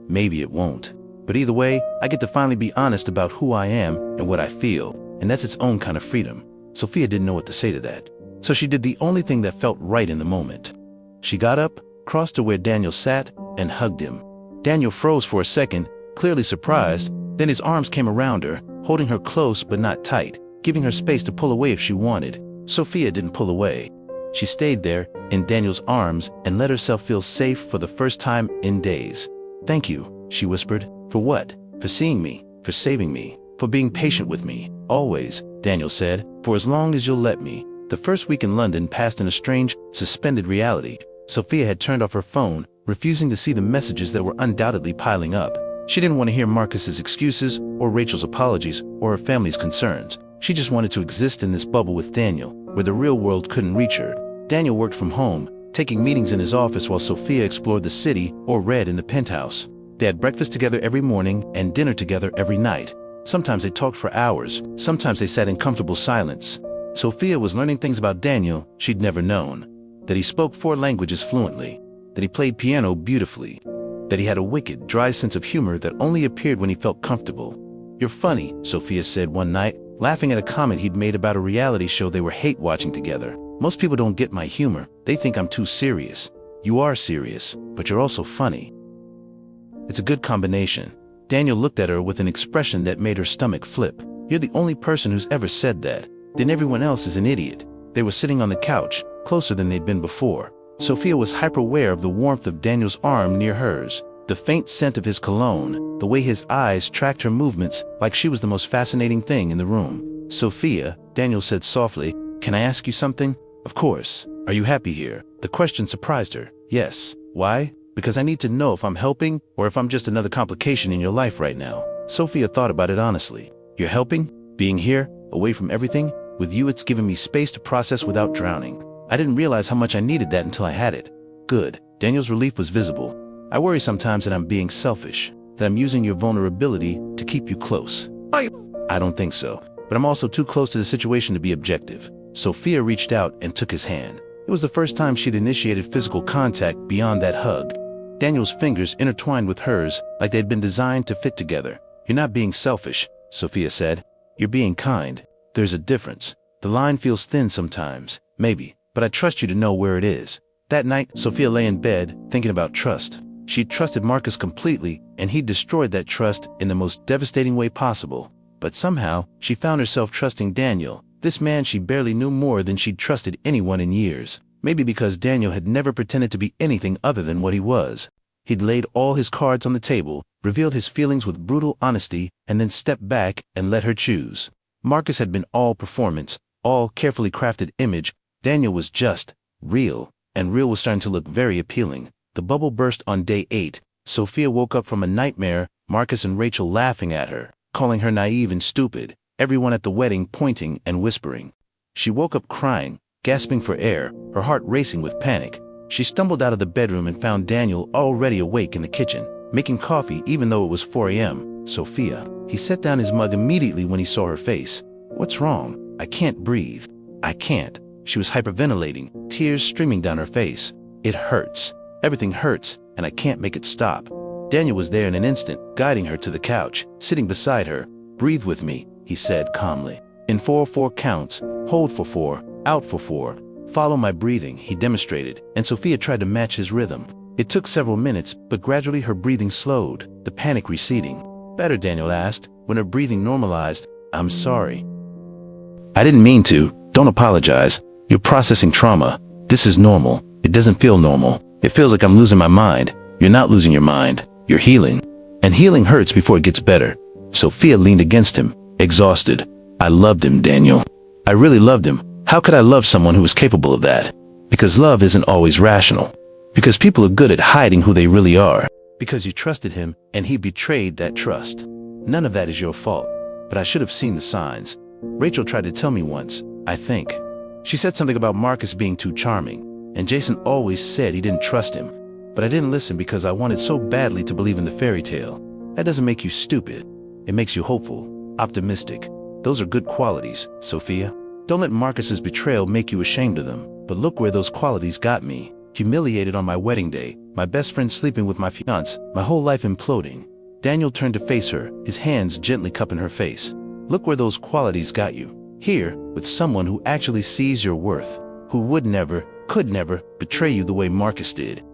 Maybe it won't. But either way, I get to finally be honest about who I am and what I feel. And that's its own kind of freedom. Sophia didn't know what to say to that. So she did the only thing that felt right in the moment. She got up, crossed to where Daniel sat, and hugged him. Daniel froze for a second, clearly surprised. Then his arms came around her, holding her close but not tight, giving her space to pull away if she wanted. Sophia didn't pull away. She stayed there, in Daniel's arms, and let herself feel safe for the first time in days. Thank you, she whispered. For what? For seeing me, for saving me, for being patient with me. Always, Daniel said, for as long as you'll let me. The first week in London passed in a strange, suspended reality. Sophia had turned off her phone, refusing to see the messages that were undoubtedly piling up. She didn't want to hear Marcus's excuses, or Rachel's apologies, or her family's concerns. She just wanted to exist in this bubble with Daniel, where the real world couldn't reach her. Daniel worked from home, taking meetings in his office while Sophia explored the city or read in the penthouse. They had breakfast together every morning and dinner together every night. Sometimes they talked for hours, sometimes they sat in comfortable silence. Sophia was learning things about Daniel she'd never known. That he spoke 4 languages fluently, that he played piano beautifully, that he had a wicked, dry sense of humor that only appeared when he felt comfortable. You're funny, Sophia said one night, laughing at a comment he'd made about a reality show they were hate-watching together. Most people don't get my humor. They think I'm too serious. You are serious, but you're also funny. It's a good combination. Daniel looked at her with an expression that made her stomach flip. You're the only person who's ever said that. Then everyone else is an idiot. They were sitting on the couch, closer than they'd been before. Sophia was hyper-aware of the warmth of Daniel's arm near hers, the faint scent of his cologne, the way his eyes tracked her movements like she was the most fascinating thing in the room. Sophia, Daniel said softly, can I ask you something? Of course. Are you happy here? The question surprised her. Yes. Why? Because I need to know if I'm helping or if I'm just another complication in your life right now. Sophia thought about it honestly. You're helping? Being here, away from everything? With you it's given me space to process without drowning. I didn't realize how much I needed that until I had it. Good. Daniel's relief was visible. I worry sometimes that I'm being selfish, that I'm using your vulnerability to keep you close. I don't think so, but I'm also too close to the situation to be objective. Sophia reached out and took his hand. It was the first time she'd initiated physical contact beyond that hug. Daniel's fingers intertwined with hers like they'd been designed to fit together. You're not being selfish, Sophia said. You're being kind. There's a difference. The line feels thin sometimes, maybe, but I trust you to know where it is. That night, Sophia lay in bed, thinking about trust. She'd trusted Marcus completely, and he'd destroyed that trust in the most devastating way possible. But somehow, she found herself trusting Daniel, this man she barely knew more than she'd trusted anyone in years. Maybe because Daniel had never pretended to be anything other than what he was. He'd laid all his cards on the table, revealed his feelings with brutal honesty, and then stepped back and let her choose. Marcus had been all performance, all carefully crafted image. Daniel was just real, and real was starting to look very appealing. The bubble burst on day 8. Sophia woke up from a nightmare, Marcus and Rachel laughing at her, calling her naive and stupid, everyone at the wedding pointing and whispering. She woke up crying, gasping for air, her heart racing with panic. She stumbled out of the bedroom and found Daniel already awake in the kitchen, making coffee even though it was 4 a.m. Sophia. He set down his mug immediately when he saw her face. What's wrong? I can't breathe. I can't. She was hyperventilating, tears streaming down her face. It hurts. Everything hurts, and I can't make it stop. Daniel was there in an instant, guiding her to the couch, sitting beside her. Breathe with me, he said calmly. In 4 counts, hold for 4, out for 4. Follow my breathing, he demonstrated, and Sophia tried to match his rhythm. It took several minutes, but gradually her breathing slowed, the panic receding. Better, Daniel asked, when her breathing normalized. I'm sorry. I didn't mean to. Don't apologize. You're processing trauma. This is normal. It doesn't feel normal. It feels like I'm losing my mind. You're not losing your mind. You're healing. And healing hurts before it gets better. Sophia leaned against him, exhausted. I loved him, Daniel. I really loved him. How could I love someone who was capable of that? Because love isn't always rational. Because people are good at hiding who they really are. Because you trusted him and he betrayed that trust. None of that is your fault. But I should have seen the signs. Rachel tried to tell me once, I think. She said something about Marcus being too charming. And Jason always said he didn't trust him. But I didn't listen because I wanted so badly to believe in the fairy tale. That doesn't make you stupid. It makes you hopeful, optimistic. Those are good qualities, Sophia. Don't let Marcus's betrayal make you ashamed of them. But look where those qualities got me. Humiliated on my wedding day, my best friend sleeping with my fiancé, my whole life imploding. Daniel turned to face her, his hands gently cupping her face. Look where those qualities got you. Here, with someone who actually sees your worth, who would never, could never, betray you the way Marcus did.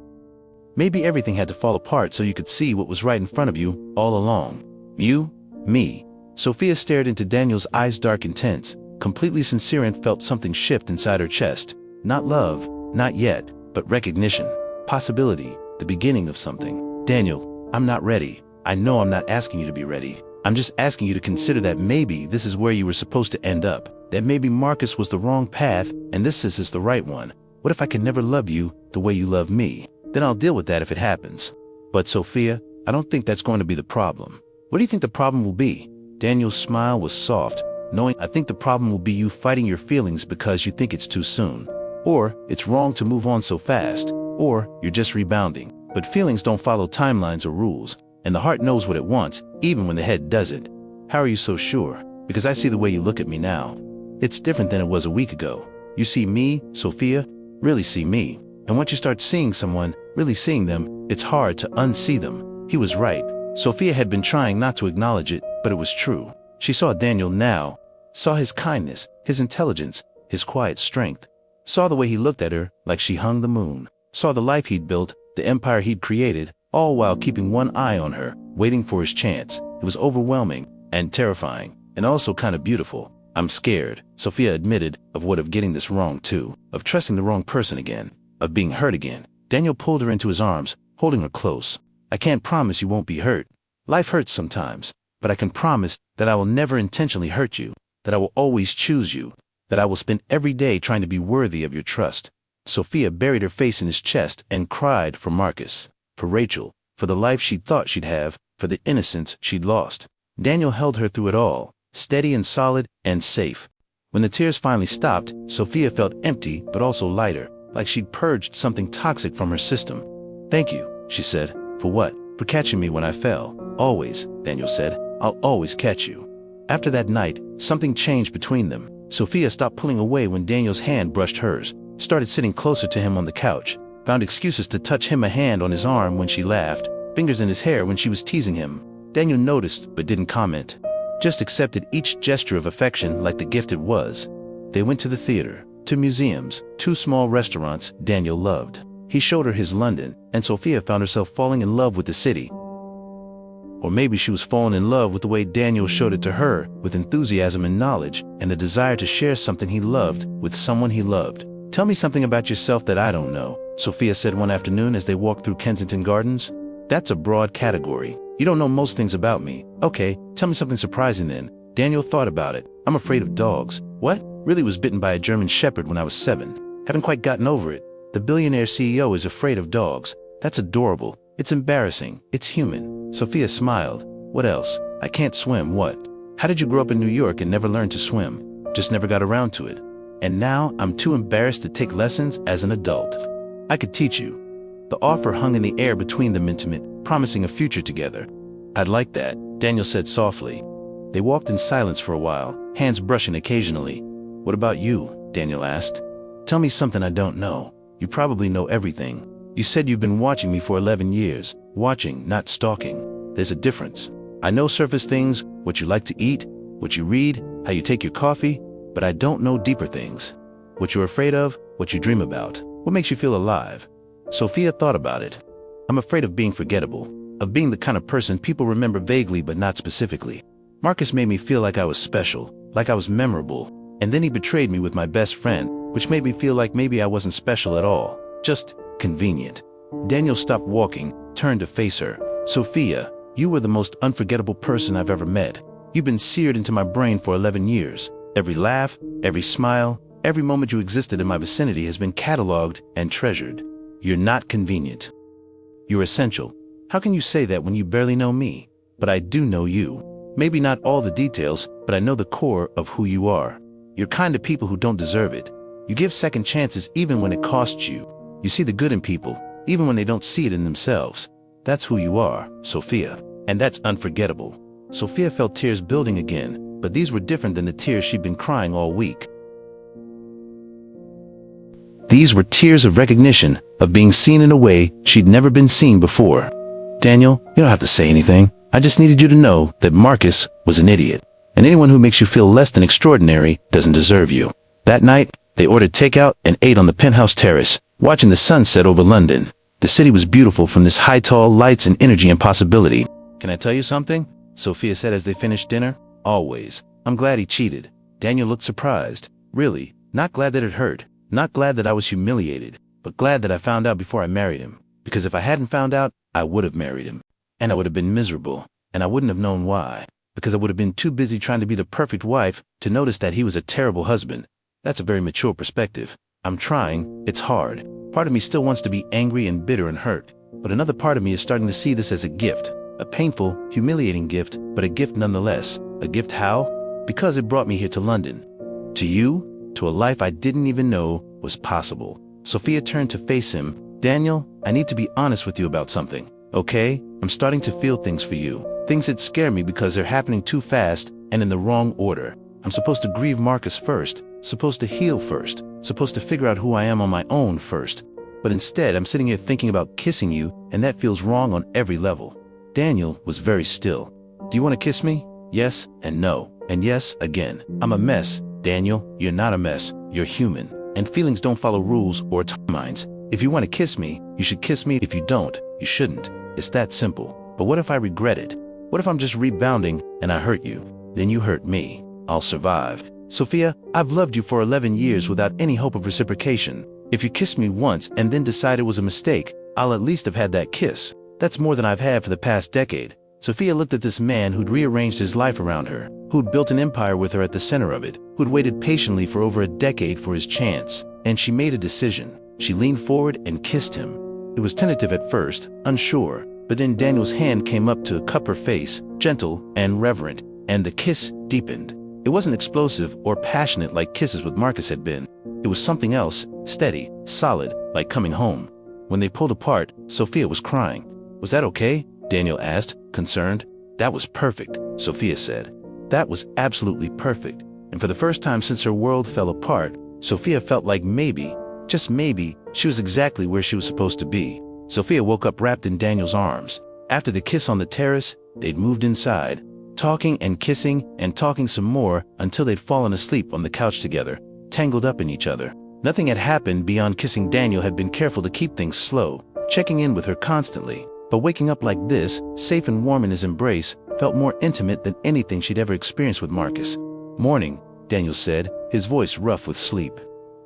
Maybe everything had to fall apart so you could see what was right in front of you, all along. You, me. Sophia stared into Daniel's eyes, dark and tense, completely sincere, and felt something shift inside her chest. Not love, not yet, but recognition, possibility, the beginning of something. Daniel, I'm not ready. I know I'm not asking you to be ready. I'm just asking you to consider that maybe this is where you were supposed to end up. That maybe Marcus was the wrong path and this is the right one. What if I can never love you the way you love me? Then I'll deal with that if it happens. But Sophia, I don't think that's going to be the problem. What do you think the problem will be? Daniel's smile was soft, knowing I think the problem will be you fighting your feelings because you think it's too soon. Or it's wrong to move on so fast. Or you're just rebounding. But feelings don't follow timelines or rules. And the heart knows what it wants, even when the head doesn't. How are you so sure? Because I see the way you look at me now. It's different than it was a week ago. You see me, Sophia, really see me. And once you start seeing someone, really seeing them, it's hard to unsee them. He was right. Sophia had been trying not to acknowledge it, but it was true. She saw Daniel now, saw his kindness, his intelligence, his quiet strength, saw the way he looked at her like she hung the moon, saw the life he'd built, the empire he'd created, all while keeping one eye on her, waiting for his chance. It was overwhelming and terrifying, and also kind of beautiful. I'm scared, Sophia admitted, of getting this wrong too, of trusting the wrong person again, of being hurt again. Daniel pulled her into his arms, holding her close. I can't promise you won't be hurt. Life hurts sometimes, but I can promise that I will never intentionally hurt you, that I will always choose you, that I will spend every day trying to be worthy of your trust. Sophia buried her face in his chest and cried for Marcus, for Rachel, for the life she'd thought she'd have, for the innocence she'd lost. Daniel held her through it all, steady and solid and safe. When the tears finally stopped, Sophia felt empty but also lighter, like she'd purged something toxic from her system. Thank you, she said. For what? For catching me when I fell. Always, Daniel said. I'll always catch you. After that night, something changed between them. Sophia stopped pulling away when Daniel's hand brushed hers, started sitting closer to him on the couch, found excuses to touch him, a hand on his arm when she laughed, fingers in his hair when she was teasing him. Daniel noticed but didn't comment, just accepted each gesture of affection like the gift it was. They went to the theater, to museums, to small restaurants Daniel loved. He showed her his London, and Sophia found herself falling in love with the city. Or maybe she was falling in love with the way Daniel showed it to her, with enthusiasm and knowledge, and a desire to share something he loved with someone he loved. Tell me something about yourself that I don't know, Sophia said one afternoon as they walked through Kensington Gardens. That's a broad category. You don't know most things about me. Okay, tell me something surprising then. Daniel thought about it. I'm afraid of dogs. What? Really was bitten by a German Shepherd when I was 7. Haven't quite gotten over it. The billionaire CEO is afraid of dogs. That's adorable. It's embarrassing. It's human. Sophia smiled. What else? I can't swim. What? How did you grow up in New York and never learn to swim? Just never got around to it. And now I'm too embarrassed to take lessons as an adult. I could teach you. The offer hung in the air between them, intimate, promising a future together. I'd like that, Daniel said softly. They walked in silence for a while, hands brushing occasionally. What about you? Daniel asked. Tell me something I don't know. You probably know everything. You said you've been watching me for 11 years. Watching, not stalking. There's a difference. I know surface things, what you like to eat, what you read, how you take your coffee, but I don't know deeper things. What you're afraid of, what you dream about, what makes you feel alive. Sophia thought about it. I'm afraid of being forgettable, of being the kind of person people remember vaguely but not specifically. Marcus made me feel like I was special, like I was memorable, and then he betrayed me with my best friend, which made me feel like maybe I wasn't special at all, just convenient. Daniel stopped walking, turned to face her. Sophia, you were the most unforgettable person I've ever met. You've been seared into my brain for 11 years. Every laugh, every smile, every moment you existed in my vicinity has been cataloged and treasured. You're not convenient. You're essential. How can you say that when you barely know me? But I do know you. Maybe not all the details, but I know the core of who you are. You're kind of people who don't deserve it. You give second chances even when it costs you. You see the good in people, even when they don't see it in themselves. That's who you are, Sophia. And that's unforgettable. Sophia felt tears building again, but these were different than the tears she'd been crying all week. These were tears of recognition, of being seen in a way she'd never been seen before. Daniel, you don't have to say anything. I just needed you to know that Marcus was an idiot. And anyone who makes you feel less than extraordinary doesn't deserve you. That night, they ordered takeout and ate on the penthouse terrace, watching the sunset over London. The city was beautiful from this high tall lights and energy and possibility. Can I tell you something? Sophia said as they finished dinner. Always. I'm glad he cheated. Daniel looked surprised. Really, not glad that it hurt. Not glad that I was humiliated, but glad that I found out before I married him. Because if I hadn't found out, I would have married him. And I would have been miserable. And I wouldn't have known why. Because I would have been too busy trying to be the perfect wife to notice that he was a terrible husband. That's a very mature perspective. I'm trying. It's hard. Part of me still wants to be angry and bitter and hurt. But another part of me is starting to see this as a gift. A painful, humiliating gift, but a gift nonetheless. A gift how? Because it brought me here to London. To you? To a life I didn't even know was possible. Sophia turned to face him. Daniel, I need to be honest with you about something. Okay? I'm starting to feel things for you. Things that scare me because they're happening too fast and in the wrong order. I'm supposed to grieve Marcus first. Supposed to heal first. Supposed to figure out who I am on my own first. But instead, I'm sitting here thinking about kissing you, and that feels wrong on every level. Daniel was very still. Do you want to kiss me? Yes and no. And yes again. I'm a mess. Daniel, you're not a mess. You're human. And feelings don't follow rules or timelines. If you want to kiss me, you should kiss me. If you don't, you shouldn't. It's that simple. But what if I regret it? What if I'm just rebounding and I hurt you? Then you hurt me. I'll survive. Sophia, I've loved you for 11 years without any hope of reciprocation. If you kissed me once and then decided it was a mistake, I'll at least have had that kiss. That's more than I've had for the past decade. Sophia looked at this man who'd rearranged his life around her, who'd built an empire with her at the center of it, who'd waited patiently for over a decade for his chance. And she made a decision. She leaned forward and kissed him. It was tentative at first, unsure, but then Daniel's hand came up to cup her face, gentle and reverent, and the kiss deepened. It wasn't explosive or passionate like kisses with Marcus had been. It was something else, steady, solid, like coming home. When they pulled apart, Sophia was crying. Was that okay? Daniel asked, concerned. That was perfect, Sophia said. That was absolutely perfect. And for the first time since her world fell apart, Sophia felt like maybe, just maybe, she was exactly where she was supposed to be. Sophia woke up wrapped in Daniel's arms. After the kiss on the terrace, they'd moved inside, talking and kissing and talking some more until they'd fallen asleep on the couch together, tangled up in each other. Nothing had happened beyond kissing. Daniel had been careful to keep things slow, checking in with her constantly. But waking up like this, safe and warm in his embrace, felt more intimate than anything she'd ever experienced with Marcus. Morning, Daniel said, his voice rough with sleep.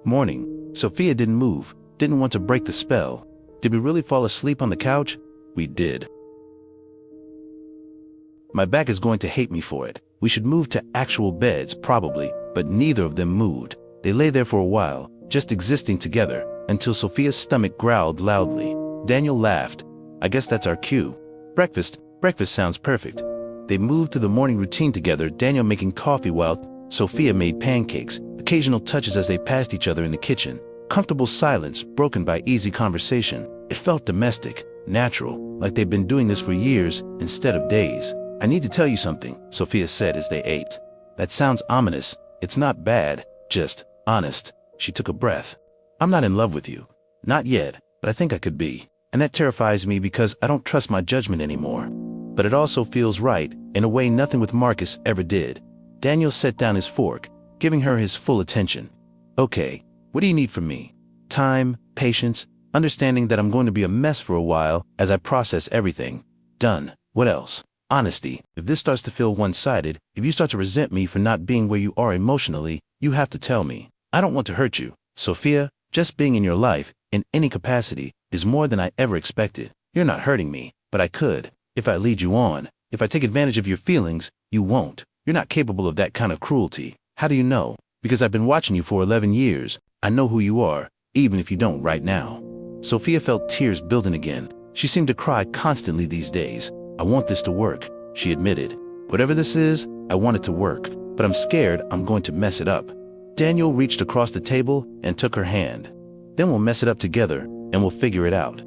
Morning. Sophia didn't move, didn't want to break the spell. Did we really fall asleep on the couch? We did. My back is going to hate me for it. We should move to actual beds, probably, but neither of them moved. They lay there for a while, just existing together, until Sophia's stomach growled loudly. Daniel laughed. I guess that's our cue. Breakfast sounds perfect. They moved to the morning routine together, Daniel making coffee while Sophia made pancakes, occasional touches as they passed each other in the kitchen. Comfortable silence broken by easy conversation. It felt domestic, natural, like they'd been doing this for years instead of days. I need to tell you something, Sophia said as they ate. That sounds ominous. It's not bad, just honest. She took a breath. I'm not in love with you. Not yet, but I think I could be. And that terrifies me because I don't trust my judgment anymore. But it also feels right, in a way nothing with Marcus ever did. Daniel set down his fork, giving her his full attention. Okay, what do you need from me? Time, patience, understanding that I'm going to be a mess for a while as I process everything. Done. What else? Honesty. If this starts to feel one-sided, if you start to resent me for not being where you are emotionally, you have to tell me. I don't want to hurt you. Sophia, just being in your life, in any capacity, is more than I ever expected. You're not hurting me, but I could. If I lead you on, if I take advantage of your feelings, you won't. You're not capable of that kind of cruelty. How do you know? Because I've been watching you for 11 years. I know who you are, even if you don't right now. Sophia felt tears building again. She seemed to cry constantly these days. I want this to work, she admitted. Whatever this is, I want it to work, but I'm scared I'm going to mess it up. Daniel reached across the table and took her hand. Then we'll mess it up together, and we'll figure it out.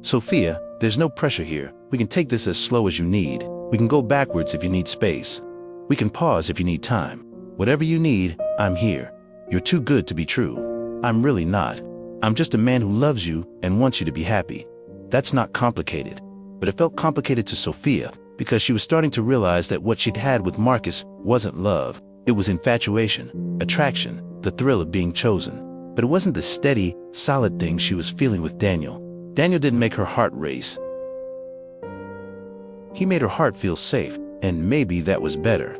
Sophia, there's no pressure here. We can take this as slow as you need. We can go backwards if you need space. We can pause if you need time. Whatever you need, I'm here. You're too good to be true. I'm really not. I'm just a man who loves you and wants you to be happy. That's not complicated. But it felt complicated to Sophia because she was starting to realize that what she'd had with Marcus wasn't love. It was infatuation, attraction, the thrill of being chosen. But it wasn't the steady, solid thing she was feeling with Daniel. Daniel didn't make her heart race. He made her heart feel safe, and maybe that was better.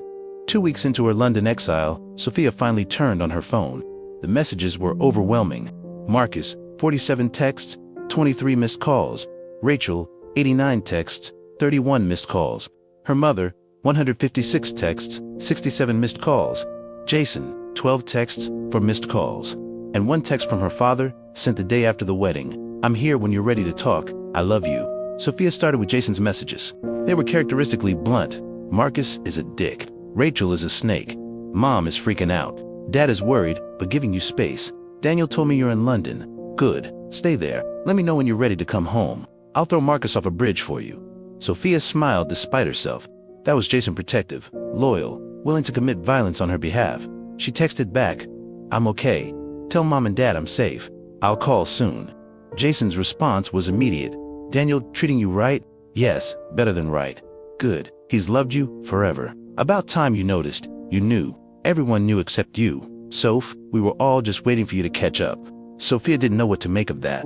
2 weeks into her London exile, Sophia finally turned on her phone. The messages were overwhelming. Marcus, 47 texts, 23 missed calls. Rachel, 89 texts, 31 missed calls. Her mother, 156 texts, 67 missed calls. Jason, 12 texts, 4 missed calls. And 1 text from her father, sent the day after the wedding. I'm here when you're ready to talk. I love you. Sophia started with Jason's messages. They were characteristically blunt. Marcus is a dick. Rachel is a snake. Mom is freaking out. Dad is worried, but giving you space. Daniel told me you're in London. Good. Stay there. Let me know when you're ready to come home. I'll throw Marcus off a bridge for you. Sophia smiled despite herself. That was Jason protective, loyal, willing to commit violence on her behalf. She texted back, I'm okay. Tell Mom and Dad I'm safe. I'll call soon. Jason's response was immediate. Daniel treating you right? Yes, better than right. Good. He's loved you forever. About time you noticed. You knew. Everyone knew except you. Soph, we were all just waiting for you to catch up. Sophia didn't know what to make of that.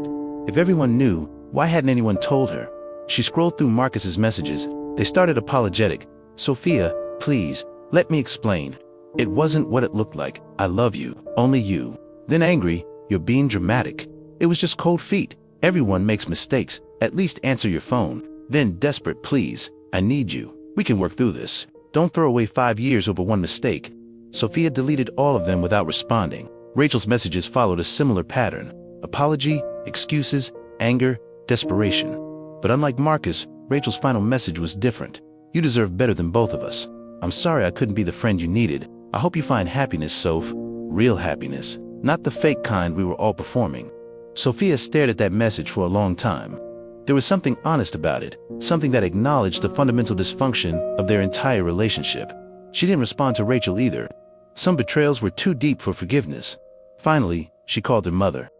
If everyone knew, why hadn't anyone told her? She scrolled through Marcus's messages. They started apologetic. "Sophia, please, let me explain. It wasn't what it looked like. I love you, only you." Then angry, "You're being dramatic. It was just cold feet. Everyone makes mistakes. At least answer your phone." Then desperate, "Please, I need you. We can work through this. Don't throw away 5 years over one mistake." Sophia deleted all of them without responding. Rachel's messages followed a similar pattern. Apology, excuses, anger, desperation. But unlike Marcus, Rachel's final message was different. "You deserve better than both of us. I'm sorry I couldn't be the friend you needed. I hope you find happiness, Soph. Real happiness, not the fake kind we were all performing." Sophia stared at that message for a long time. There was something honest about it, something that acknowledged the fundamental dysfunction of their entire relationship. She didn't respond to Rachel either. Some betrayals were too deep for forgiveness. Finally, she called her mother.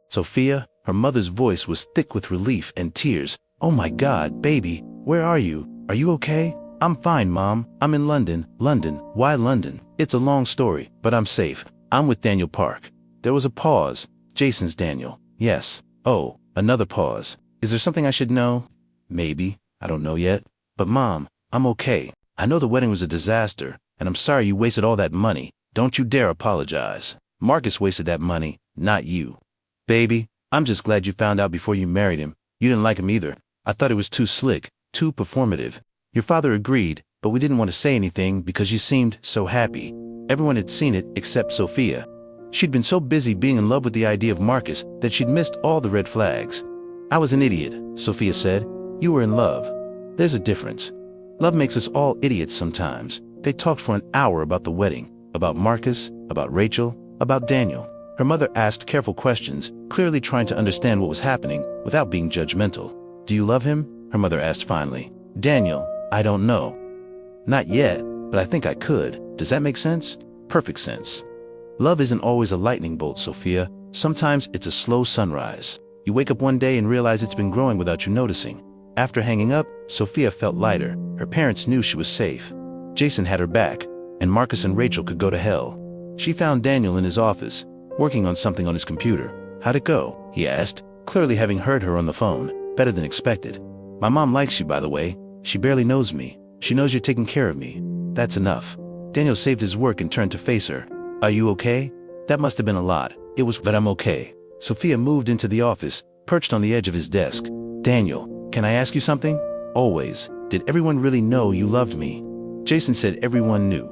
Sophia, her mother's voice was thick with relief and tears. "Oh my God, baby, where are you? Are you okay?" "I'm fine, Mom. I'm in London." "London? Why London?" "It's a long story, but I'm safe. I'm with Daniel Park." There was a pause. "Jason's Daniel." "Yes." "Oh, another pause. Is there something I should know?" "Maybe. I don't know yet. But Mom, I'm okay. I know the wedding was a disaster, and I'm sorry you wasted all that money. Don't you dare apologize. Marcus wasted that money, not you." "Baby, I'm just glad you found out before you married him. You didn't like him either. I thought it was too slick, too performative. Your father agreed, but we didn't want to say anything because you seemed so happy." Everyone had seen it except Sophia. She'd been so busy being in love with the idea of Marcus that she'd missed all the red flags. "I was an idiot," Sophia said. "You were in love. There's a difference. Love makes us all idiots sometimes." They talked for an hour about the wedding, about Marcus, about Rachel, about Daniel. Her mother asked careful questions, clearly trying to understand what was happening without being judgmental. "Do you love him?" her mother asked finally. "Daniel, I don't know. Not yet, but I think I could. Does that make sense?" "Perfect sense." Love isn't always a lightning bolt, Sophia. Sometimes it's a slow sunrise. You wake up one day and realize it's been growing without you noticing. After hanging up, Sophia felt lighter. Her parents knew she was safe. Jason had her back, and Marcus and Rachel could go to hell. She found Daniel in his office, working on something on his computer. "How'd it go?" he asked, clearly having heard her on the phone. "Better than expected." "My mom likes you, by the way. She barely knows me. She knows you're taking care of me." "That's enough." Daniel saved his work and turned to face her. "Are you okay?" "That must have been a lot." "It was, but I'm okay." Sophia moved into the office, perched on the edge of his desk. "Daniel, can I ask you something?" "Always. Did everyone really know you loved me?" Jason said everyone knew.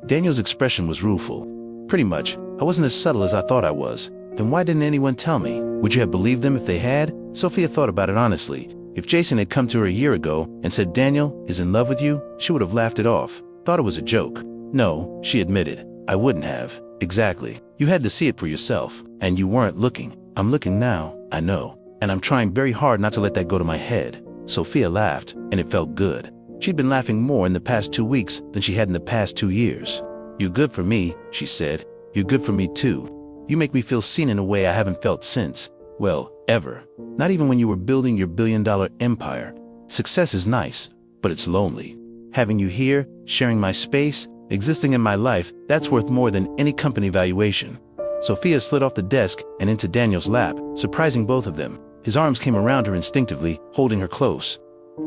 Daniel's expression was rueful. "Pretty much. I wasn't as subtle as I thought I was." "Then why didn't anyone tell me? Would you have believed them if they had?" Sophia thought about it honestly. If Jason had come to her a year ago and said Daniel is in love with you, she would have laughed it off, thought it was a joke. "No," she admitted. "I wouldn't have." "Exactly. You had to see it for yourself, and you weren't looking." "I'm looking now, I know. And I'm trying very hard not to let that go to my head." Sophia laughed, and it felt good. She'd been laughing more in the past 2 weeks than she had in the past 2 years. "You're good for me," she said. "You're good for me too. You make me feel seen in a way I haven't felt since, well, ever. Not even when you were building your billion-dollar empire. Success is nice, but it's lonely. Having you here, sharing my space, existing in my life, that's worth more than any company valuation." Sophia slid off the desk and into Daniel's lap, surprising both of them. His arms came around her instinctively, holding her close.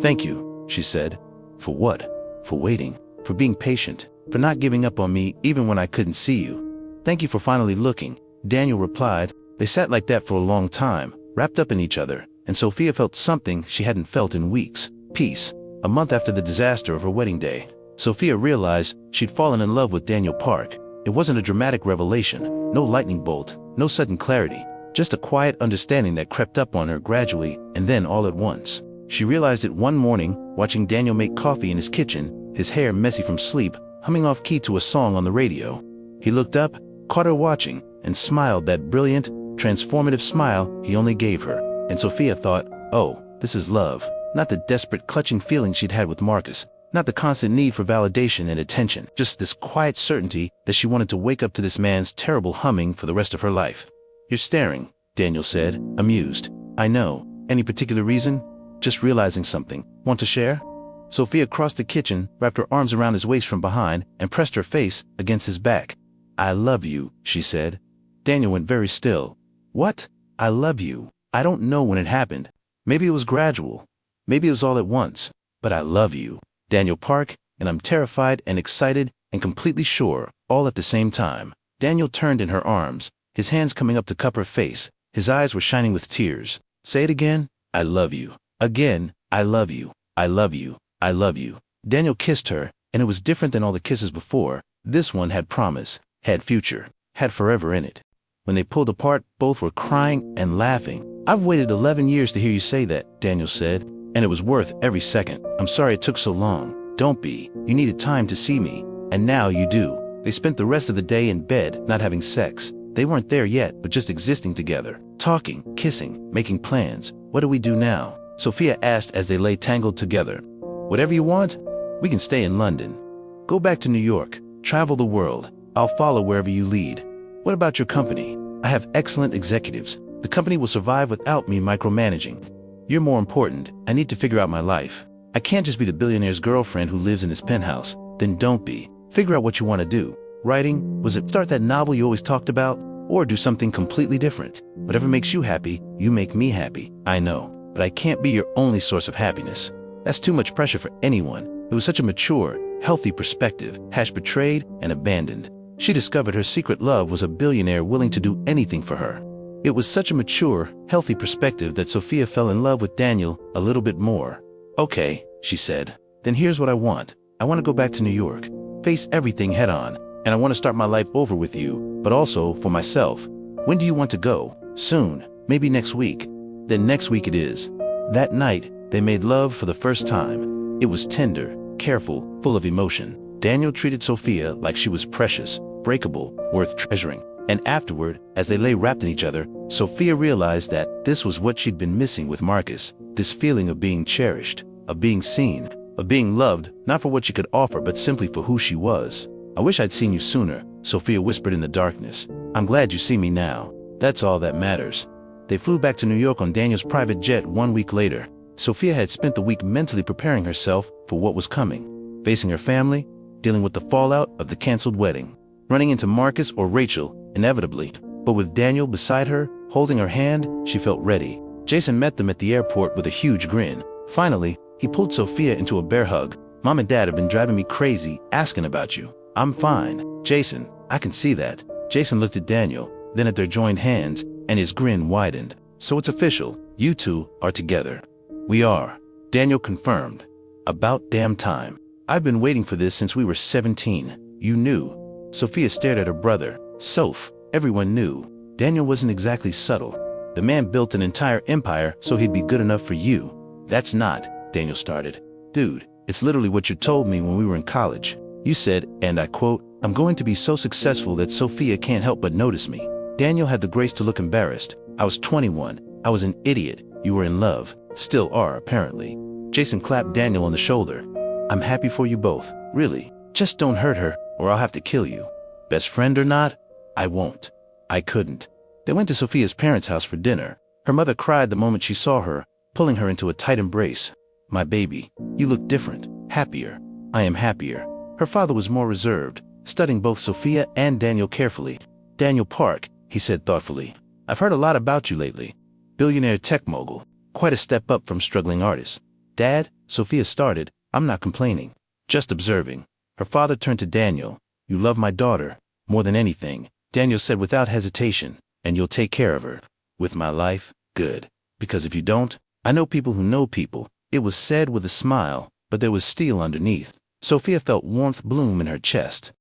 "Thank you," she said. "For what?" "For waiting, for being patient, for not giving up on me even when I couldn't see you." "Thank you for finally looking," Daniel replied. They sat like that for a long time, wrapped up in each other, and Sophia felt something she hadn't felt in weeks. Peace. A month after the disaster of her wedding day, Sophia realized she'd fallen in love with Daniel Park. It wasn't a dramatic revelation, no lightning bolt, no sudden clarity, just a quiet understanding that crept up on her gradually and then all at once. She realized it one morning, watching Daniel make coffee in his kitchen, his hair messy from sleep, humming off key to a song on the radio. He looked up, caught her watching, and smiled that brilliant, transformative smile he only gave her. And Sophia thought, oh, this is love. Not the desperate clutching feeling she'd had with Marcus. Not the constant need for validation and attention. Just this quiet certainty that she wanted to wake up to this man's terrible humming for the rest of her life. "You're staring," Daniel said, amused. "I know. Any particular reason?" "Just realizing something. Want to share?" Sophia crossed the kitchen, wrapped her arms around his waist from behind, and pressed her face against his back. "I love you," she said. Daniel went very still. "What?" "I love you." I don't know when it happened. Maybe it was gradual. Maybe it was all at once. But I love you, Daniel Park, and I'm terrified and excited and completely sure, all at the same time. Daniel turned in her arms, his hands coming up to cup her face. His eyes were shining with tears. Say it again. I love you. Again, I love you. I love you. I love you. Daniel kissed her, and it was different than all the kisses before. This one had promise, had future, had forever in it. When they pulled apart, both were crying and laughing. I've waited 11 years to hear you say that, Daniel said, and it was worth every second. I'm sorry it took so long. Don't be. You needed time to see me. And now you do. They spent the rest of the day in bed, not having sex. They weren't there yet, but just existing together. Talking, kissing, making plans. What do we do now? Sophia asked as they lay tangled together. Whatever you want. We can stay in London. Go back to New York. Travel the world. I'll follow wherever you lead. What about your company? I have excellent executives. The company will survive without me micromanaging. You're more important. I need to figure out my life. I can't just be the billionaire's girlfriend who lives in his penthouse. Then don't be. Figure out what you want to do. Writing? Was it start that novel you always talked about? Or do something completely different? Whatever makes you happy, you make me happy. I know. But I can't be your only source of happiness. That's too much pressure for anyone. It was such a mature, healthy perspective. Betrayed and abandoned. She discovered her secret love was a billionaire willing to do anything for her. It was such a mature, healthy perspective that Sophia fell in love with Daniel a little bit more. Okay, she said. Then here's what I want. I want to go back to New York, face everything head on, and I want to start my life over with you, but also for myself. When do you want to go? Soon, maybe next week. Then next week it is. That night, they made love for the first time. It was tender, careful, full of emotion. Daniel treated Sophia like she was precious, breakable, worth treasuring. And afterward, as they lay wrapped in each other, Sophia realized that this was what she'd been missing with Marcus. This feeling of being cherished, of being seen, of being loved, not for what she could offer, but simply for who she was. I wish I'd seen you sooner, Sophia whispered in the darkness. I'm glad you see me now. That's all that matters. They flew back to New York on Daniel's private jet 1 week later. Sophia had spent the week mentally preparing herself for what was coming, facing her family, dealing with the fallout of the canceled wedding, running into Marcus or Rachel, inevitably. But with Daniel beside her, holding her hand, she felt ready. Jason met them at the airport with a huge grin. Finally, he pulled Sophia into a bear hug. Mom and Dad have been driving me crazy, asking about you. I'm fine, Jason. I can see that. Jason looked at Daniel, then at their joined hands, and his grin widened. So it's official. You two are together. We are. Daniel confirmed. About damn time. I've been waiting for this since we were 17. You knew. Sophia stared at her brother. Soph, everyone knew. Daniel wasn't exactly subtle. The man built an entire empire so he'd be good enough for you. That's not, Daniel started. Dude, it's literally what you told me when we were in college. You said, and I quote, I'm going to be so successful that Sophia can't help but notice me. Daniel had the grace to look embarrassed. I was 21. I was an idiot. You were in love. Still are, apparently. Jason clapped Daniel on the shoulder. I'm happy for you both. Really. Just don't hurt her, or I'll have to kill you. Best friend or not? I won't. I couldn't. They went to Sophia's parents' house for dinner. Her mother cried the moment she saw her, pulling her into a tight embrace. My baby, you look different, happier. I am happier. Her father was more reserved, studying both Sophia and Daniel carefully. Daniel Park, he said thoughtfully. I've heard a lot about you lately. Billionaire tech mogul. Quite a step up from struggling artist. Dad, Sophia started, I'm not complaining. Just observing. Her father turned to Daniel. You love my daughter, more than anything. Daniel said without hesitation, and you'll take care of her. With my life? Good. Because if you don't, I know people who know people. It was said with a smile, but there was steel underneath. Sophia felt warmth bloom in her chest.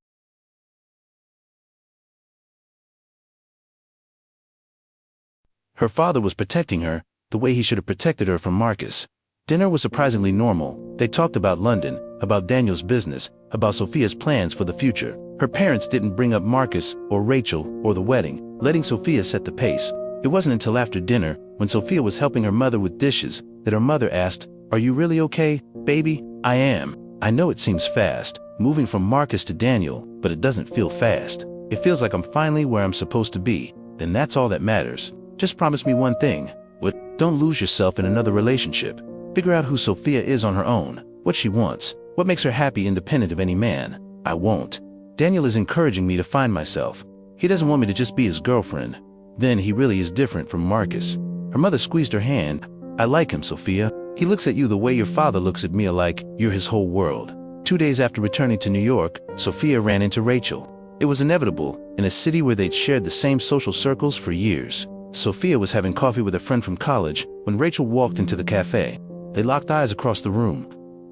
Her father was protecting her, the way he should have protected her from Marcus. Dinner was surprisingly normal. They talked about London, about Daniel's business, about Sophia's plans for the future. Her parents didn't bring up Marcus or Rachel or the wedding, letting Sophia set the pace. It wasn't until after dinner, when Sophia was helping her mother with dishes, that her mother asked, Are you really okay, baby? I am. I know it seems fast, moving from Marcus to Daniel, but it doesn't feel fast. It feels like I'm finally where I'm supposed to be. Then that's all that matters. Just promise me one thing. What? Don't lose yourself in another relationship. Figure out who Sophia is on her own, what she wants, what makes her happy independent of any man. I won't. Daniel is encouraging me to find myself. He doesn't want me to just be his girlfriend. Then he really is different from Marcus. Her mother squeezed her hand. I like him, Sophia. He looks at you the way your father looks at me, alike. You're his whole world. 2 days after returning to New York, Sophia ran into Rachel. It was inevitable, in a city where they'd shared the same social circles for years. Sophia was having coffee with a friend from college when Rachel walked into the cafe. They locked eyes across the room.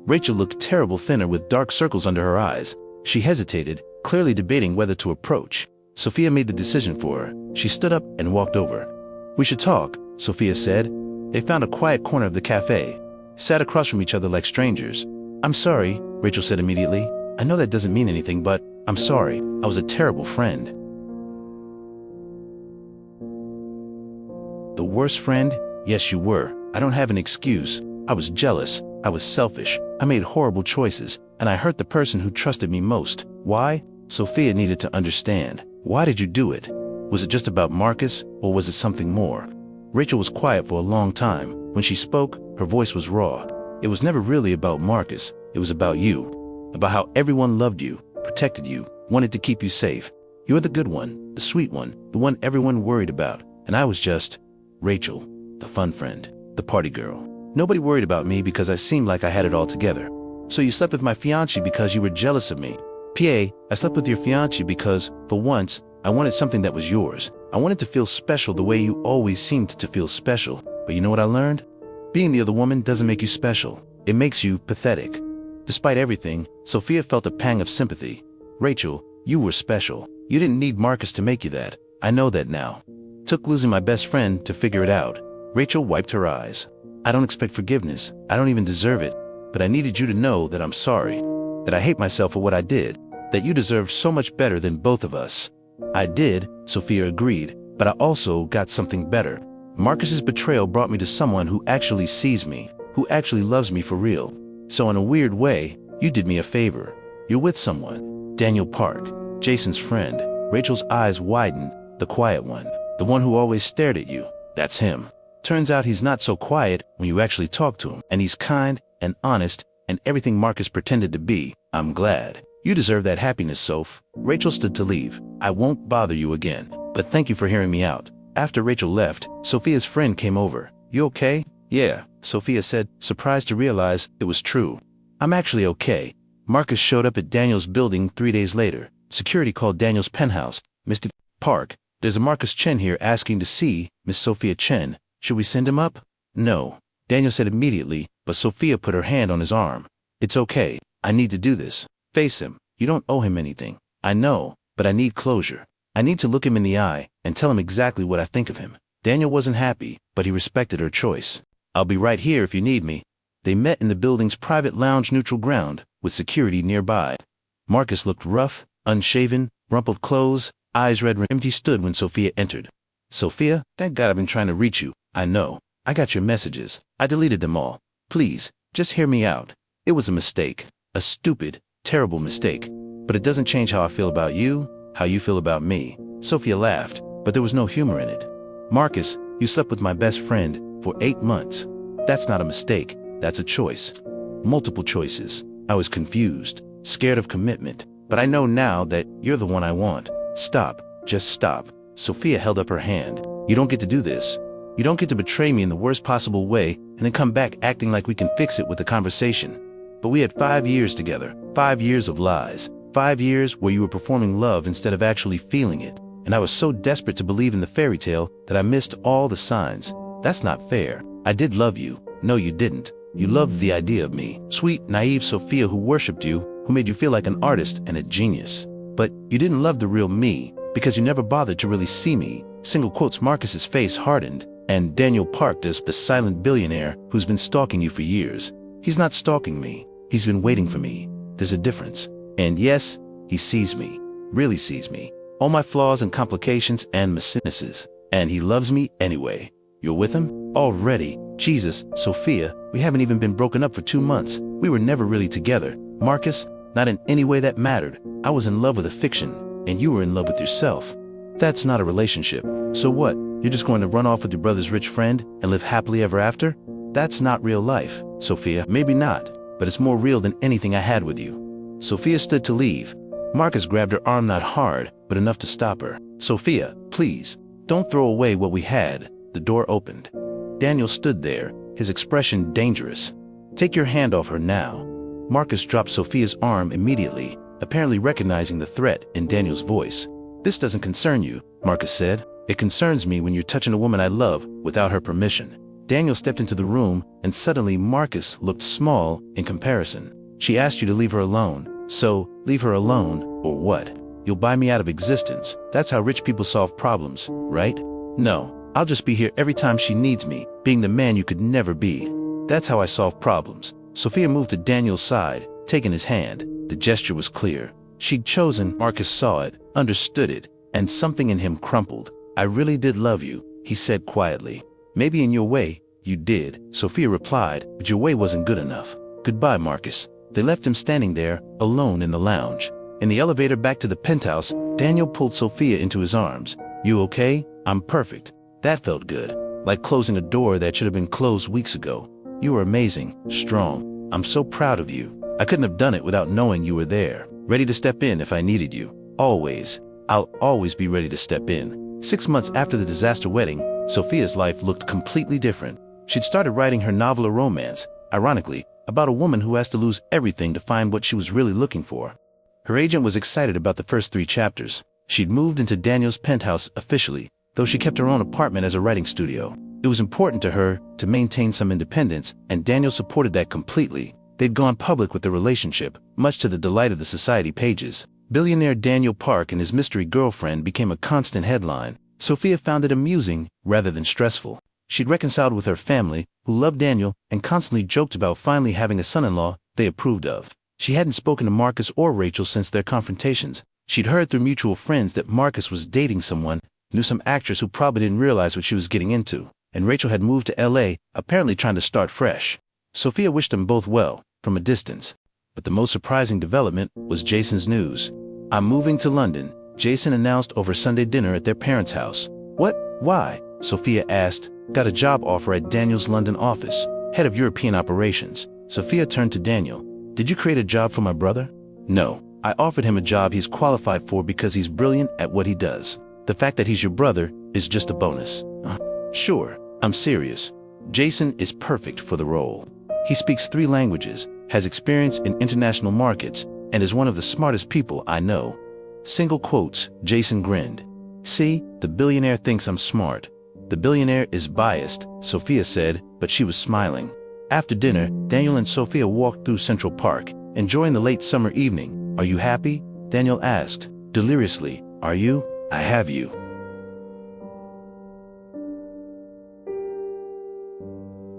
Rachel looked terrible thinner with dark circles under her eyes. She hesitated, clearly debating whether to approach. Sophia made the decision for her. She stood up and walked over. "We should talk," Sophia said. They found a quiet corner of the cafe, sat across from each other like strangers. "I'm sorry," Rachel said immediately. "I know that doesn't mean anything, but I'm sorry. I was a terrible friend." The worst friend? Yes, you were. I don't have an excuse. I was jealous. I was selfish. I made horrible choices, and I hurt the person who trusted me most. Why? Sophia needed to understand. Why did you do it? Was it just about Marcus, or was it something more? Rachel was quiet for a long time. When she spoke, her voice was raw. It was never really about Marcus. It was about you. About how everyone loved you, protected you, wanted to keep you safe. You're the good one, the sweet one, the one everyone worried about. And I was just Rachel, the fun friend, the party girl. Nobody worried about me because I seemed like I had it all together. So you slept with my fiancé because you were jealous of me. PA, I slept with your fiancé because, for once, I wanted something that was yours. I wanted to feel special the way you always seemed to feel special. But you know what I learned? Being the other woman doesn't make you special. It makes you pathetic. Despite everything, Sophia felt a pang of sympathy. Rachel, you were special. You didn't need Marcus to make you that. I know that now. Took losing my best friend to figure it out. Rachel wiped her eyes. I don't expect forgiveness. I don't even deserve it. But I needed you to know that I'm sorry. That I hate myself for what I did. That you deserve so much better than both of us. I did, Sophia agreed, but I also got something better. Marcus's betrayal brought me to someone who actually sees me, who actually loves me for real. So in a weird way, you did me a favor. You're with someone. Daniel Park, Jason's friend. Rachel's eyes widened. The quiet one. The one who always stared at you. That's him. Turns out he's not so quiet when you actually talk to him. And he's kind and honest and everything Marcus pretended to be. I'm glad. You deserve that happiness, Soph. Rachel stood to leave. I won't bother you again. But thank you for hearing me out. After Rachel left, Sophia's friend came over. You okay? Yeah, Sophia said, surprised to realize it was true. I'm actually okay. Marcus showed up at Daniel's building 3 days later. Security called Daniel's penthouse. Mr. Park, there's a Marcus Chen here asking to see Miss Sophia Chen. Should we send him up? No, Daniel said immediately, but Sophia put her hand on his arm. It's okay. I need to do this. Face him. You don't owe him anything. I know, but I need closure. I need to look him in the eye and tell him exactly what I think of him. Daniel wasn't happy, but he respected her choice. I'll be right here if you need me. They met in the building's private lounge neutral ground, with security nearby. Marcus looked rough, unshaven, rumpled clothes, eyes red rimmed. He stood when Sophia entered. Sophia, thank God I've been trying to reach you. I know. I got your messages. I deleted them all. Please, just hear me out. It was a mistake. A stupid, terrible mistake. But it doesn't change how I feel about you, how you feel about me. Sophia laughed, but there was no humor in it. Marcus, you slept with my best friend for 8 months. That's not a mistake. That's a choice. Multiple choices. I was confused, scared of commitment. But I know now that you're the one I want. Stop. Just stop. Sophia held up her hand. You don't get to do this. You don't get to betray me in the worst possible way and then come back acting like we can fix it with a conversation. But we had 5 years together. 5 years of lies. 5 years where you were performing love instead of actually feeling it. And I was so desperate to believe in the fairy tale that I missed all the signs. That's not fair. I did love you. No, you didn't. You loved the idea of me. Sweet, naive Sophia who worshipped you, who made you feel like an artist and a genius. But you didn't love the real me because you never bothered to really see me. Single quotes. Marcus's face hardened. And Daniel Park is the silent billionaire who's been stalking you for years. He's not stalking me. He's been waiting for me. There's a difference. And yes, he sees me. Really sees me. All my flaws and complications and misses. And he loves me anyway. You're with him? Already? Jesus, Sophia, we haven't even been broken up for 2 months. We were never really together. Marcus, not in any way that mattered. I was in love with a fiction, and you were in love with yourself. That's not a relationship. So what? You're just going to run off with your brother's rich friend and live happily ever after? That's not real life, Sophia. Maybe not, but it's more real than anything I had with you. Sophia stood to leave. Marcus grabbed her arm, not hard, but enough to stop her. Sophia, please, don't throw away what we had. The door opened. Daniel stood there, his expression dangerous. "Take your hand off her now." Marcus dropped Sophia's arm immediately, apparently recognizing the threat in Daniel's voice. "This doesn't concern you," Marcus said. "It concerns me when you're touching a woman I love without her permission." Daniel stepped into the room, and suddenly Marcus looked small in comparison. "She asked you to leave her alone, so leave her alone, or what? You'll buy me out of existence. That's how rich people solve problems, right? No, I'll just be here every time she needs me, being the man you could never be. That's how I solve problems." Sophia moved to Daniel's side, taking his hand. The gesture was clear. She'd chosen. Marcus saw it, understood it, and something in him crumpled. "I really did love you," he said quietly. "Maybe in your way, you did," Sophia replied, "but your way wasn't good enough. Goodbye, Marcus." They left him standing there, alone in the lounge. In the elevator back to the penthouse, Daniel pulled Sophia into his arms. "You okay?" "I'm perfect." That felt good, like closing a door that should have been closed weeks ago. "You were amazing, strong. I'm so proud of you. I couldn't have done it without knowing you were there, ready to step in if I needed you. Always. I'll always be ready to step in." 6 months after the disaster wedding, Sophia's life looked completely different. She'd started writing her novel A Romance, ironically, about a woman who has to lose everything to find what she was really looking for. Her agent was excited about the first 3 chapters. She'd moved into Daniel's penthouse officially, though she kept her own apartment as a writing studio. It was important to her to maintain some independence, and Daniel supported that completely. They'd gone public with their relationship, much to the delight of the society pages. Billionaire Daniel Park and his mystery girlfriend became a constant headline. Sophia found it amusing rather than stressful. She'd reconciled with her family, who loved Daniel and constantly joked about finally having a son-in-law they approved of. She hadn't spoken to Marcus or Rachel since their confrontations. She'd heard through mutual friends that Marcus was dating someone, knew some actress who probably didn't realize what she was getting into, and Rachel had moved to LA, apparently trying to start fresh. Sophia wished them both well, from a distance. But the most surprising development was Jason's news. "I'm moving to London," Jason announced over Sunday dinner at their parents' house. "What? Why?" Sophia asked. "Got a job offer at Daniel's London office, head of European operations." Sophia turned to Daniel. "Did you create a job for my brother?" "No. I offered him a job he's qualified for because he's brilliant at what he does. The fact that he's your brother is just a bonus." "Sure, I'm serious. Jason is perfect for the role. He speaks 3 languages, has experience in international markets, and is one of the smartest people I know." Single quotes, Jason grinned. "See, the billionaire thinks I'm smart." "The billionaire is biased," Sophia said, but she was smiling. After dinner, Daniel and Sophia walked through Central Park, enjoying the late summer evening. "Are you happy?" Daniel asked, deliriously. "Are you? I have you."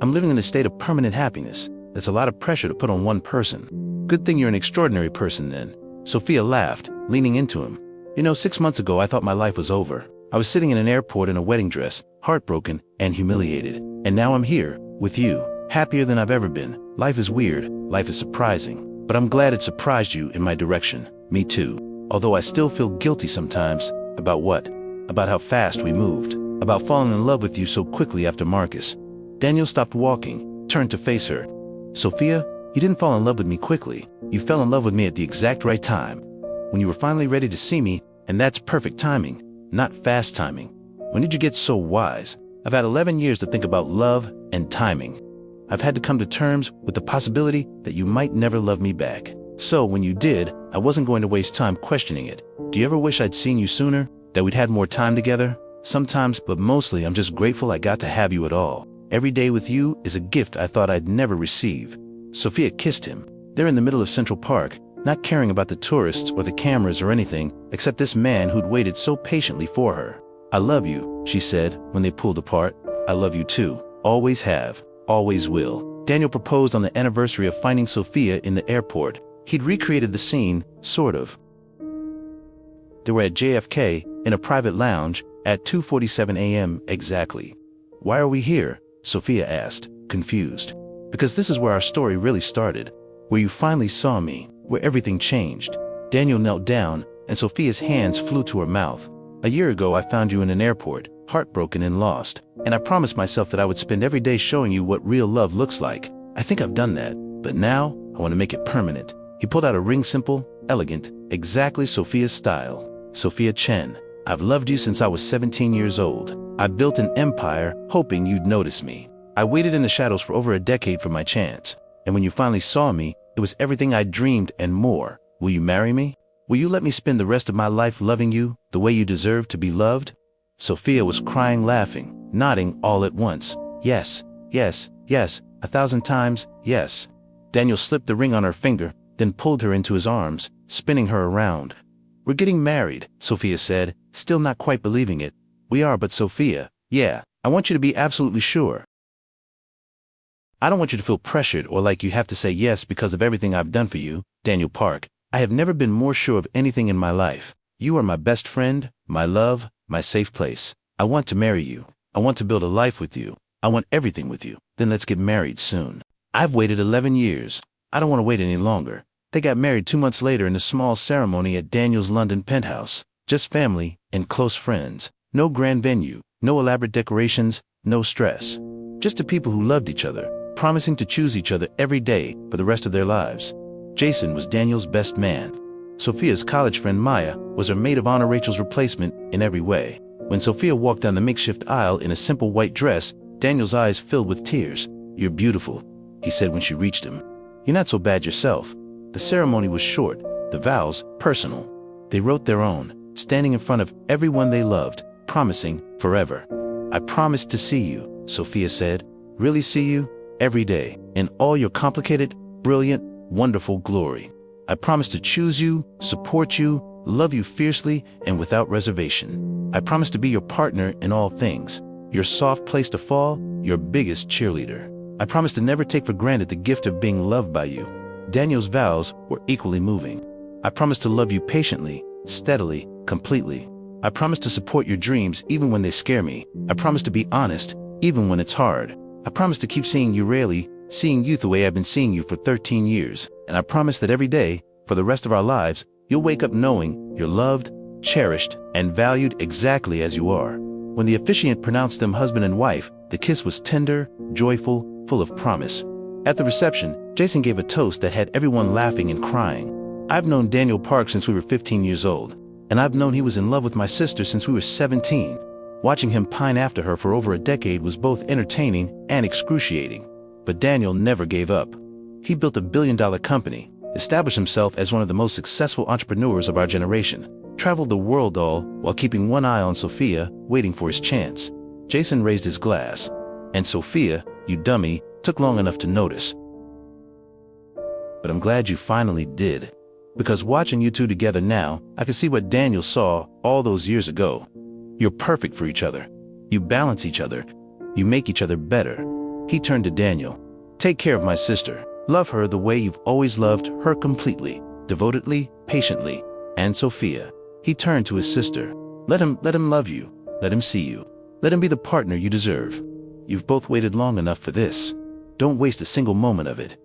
"I'm living in a state of permanent happiness. That's a lot of pressure to put on one person." "Good thing you're an extraordinary person then." Sophia laughed, leaning into him. "You know, 6 months ago I thought my life was over. I was sitting in an airport in a wedding dress, heartbroken and humiliated. And now I'm here, with you, happier than I've ever been. Life is weird, life is surprising. But I'm glad it surprised you in my direction." "Me too. Although I still feel guilty sometimes." "About what?" "About how fast we moved. About falling in love with you so quickly after Marcus." Daniel stopped walking, turned to face her. "Sophia, you didn't fall in love with me quickly. You fell in love with me at the exact right time. When you were finally ready to see me, and that's perfect timing, not fast timing. When did you get so wise? I've had 11 years to think about love and timing. I've had to come to terms with the possibility that you might never love me back. So when you did, I wasn't going to waste time questioning it. Do you ever wish I'd seen you sooner? That we'd had more time together? Sometimes, but mostly I'm just grateful I got to have you at all. Every day with you is a gift I thought I'd never receive." Sophia kissed him. They're in the middle of Central Park, not caring about the tourists or the cameras or anything, except this man who'd waited so patiently for her. "I love you," she said when they pulled apart. "I love you too. Always have. Always will." Daniel proposed on the anniversary of finding Sophia in the airport. He'd recreated the scene, sort of. They were at JFK, in a private lounge, at 2:47 a.m. exactly. "Why are we here?" Sophia asked, confused. "Because this is where our story really started. Where you finally saw me, where everything changed." Daniel knelt down, and Sophia's hands flew to her mouth. "A year ago I found you in an airport, heartbroken and lost, and I promised myself that I would spend every day showing you what real love looks like. I think I've done that, but now I want to make it permanent." He pulled out a ring, simple, elegant, exactly Sophia's style. "Sophia Chen, I've loved you since I was 17 years old. I built an empire hoping you'd notice me. I waited in the shadows for over a decade for my chance. And when you finally saw me, it was everything I dreamed and more. Will you marry me? Will you let me spend the rest of my life loving you the way you deserve to be loved? Sophia was crying, laughing, nodding all at once. Yes, yes, yes, 1,000 times, yes. Daniel slipped the ring on her finger, then pulled her into his arms, spinning her around. We're getting married, Sophia said, still not quite believing it. We are, but Sophia, yeah, I want you to be absolutely sure. I don't want you to feel pressured or like you have to say yes because of everything I've done for you, Daniel Park. I have never been more sure of anything in my life. You are my best friend, my love, my safe place. I want to marry you. I want to build a life with you. I want everything with you. Then let's get married soon. I've waited 11 years. I don't want to wait any longer. They got married 2 months later in a small ceremony at Daniel's London penthouse. Just family and close friends. No grand venue, no elaborate decorations, no stress. Just the people who loved each other, promising to choose each other every day for the rest of their lives. Jason was Daniel's best man. Sophia's college friend Maya was her maid of honor, Rachel's replacement in every way. When Sophia walked down the makeshift aisle in a simple white dress, Daniel's eyes filled with tears. You're beautiful, he said when she reached him. You're not so bad yourself. The ceremony was short, the vows personal. They wrote their own, standing in front of everyone they loved, promising forever. I promise to see you, Sophia said. Really see you? Every day, in all your complicated, brilliant, wonderful glory. I promise to choose you, support you, love you fiercely and without reservation. I promise to be your partner in all things, your soft place to fall, your biggest cheerleader. I promise to never take for granted the gift of being loved by you. Daniel's vows were equally moving. I promise to love you patiently, steadily, completely. I promise to support your dreams even when they scare me. I promise to be honest, even when it's hard. I promise to keep seeing you rarely, seeing you the way I've been seeing you for 13 years. And I promise that every day, for the rest of our lives, you'll wake up knowing you're loved, cherished, and valued exactly as you are. When the officiant pronounced them husband and wife, the kiss was tender, joyful, full of promise. At the reception, Jason gave a toast that had everyone laughing and crying. I've known Daniel Park since we were 15 years old, and I've known he was in love with my sister since we were 17. Watching him pine after her for over a decade was both entertaining and excruciating. But Daniel never gave up. He built a billion-dollar company, established himself as one of the most successful entrepreneurs of our generation, traveled the world all while keeping one eye on Sophia, waiting for his chance. Jason raised his glass. And Sophia, you dummy, took long enough to notice. But I'm glad you finally did. Because watching you two together now, I can see what Daniel saw all those years ago. You're perfect for each other. You balance each other. You make each other better. He turned to Daniel. Take care of my sister. Love her the way you've always loved her, completely, devotedly, patiently. And Sophia. He turned to his sister. Let him love you. Let him see you. Let him be the partner you deserve. You've both waited long enough for this. Don't waste a single moment of it.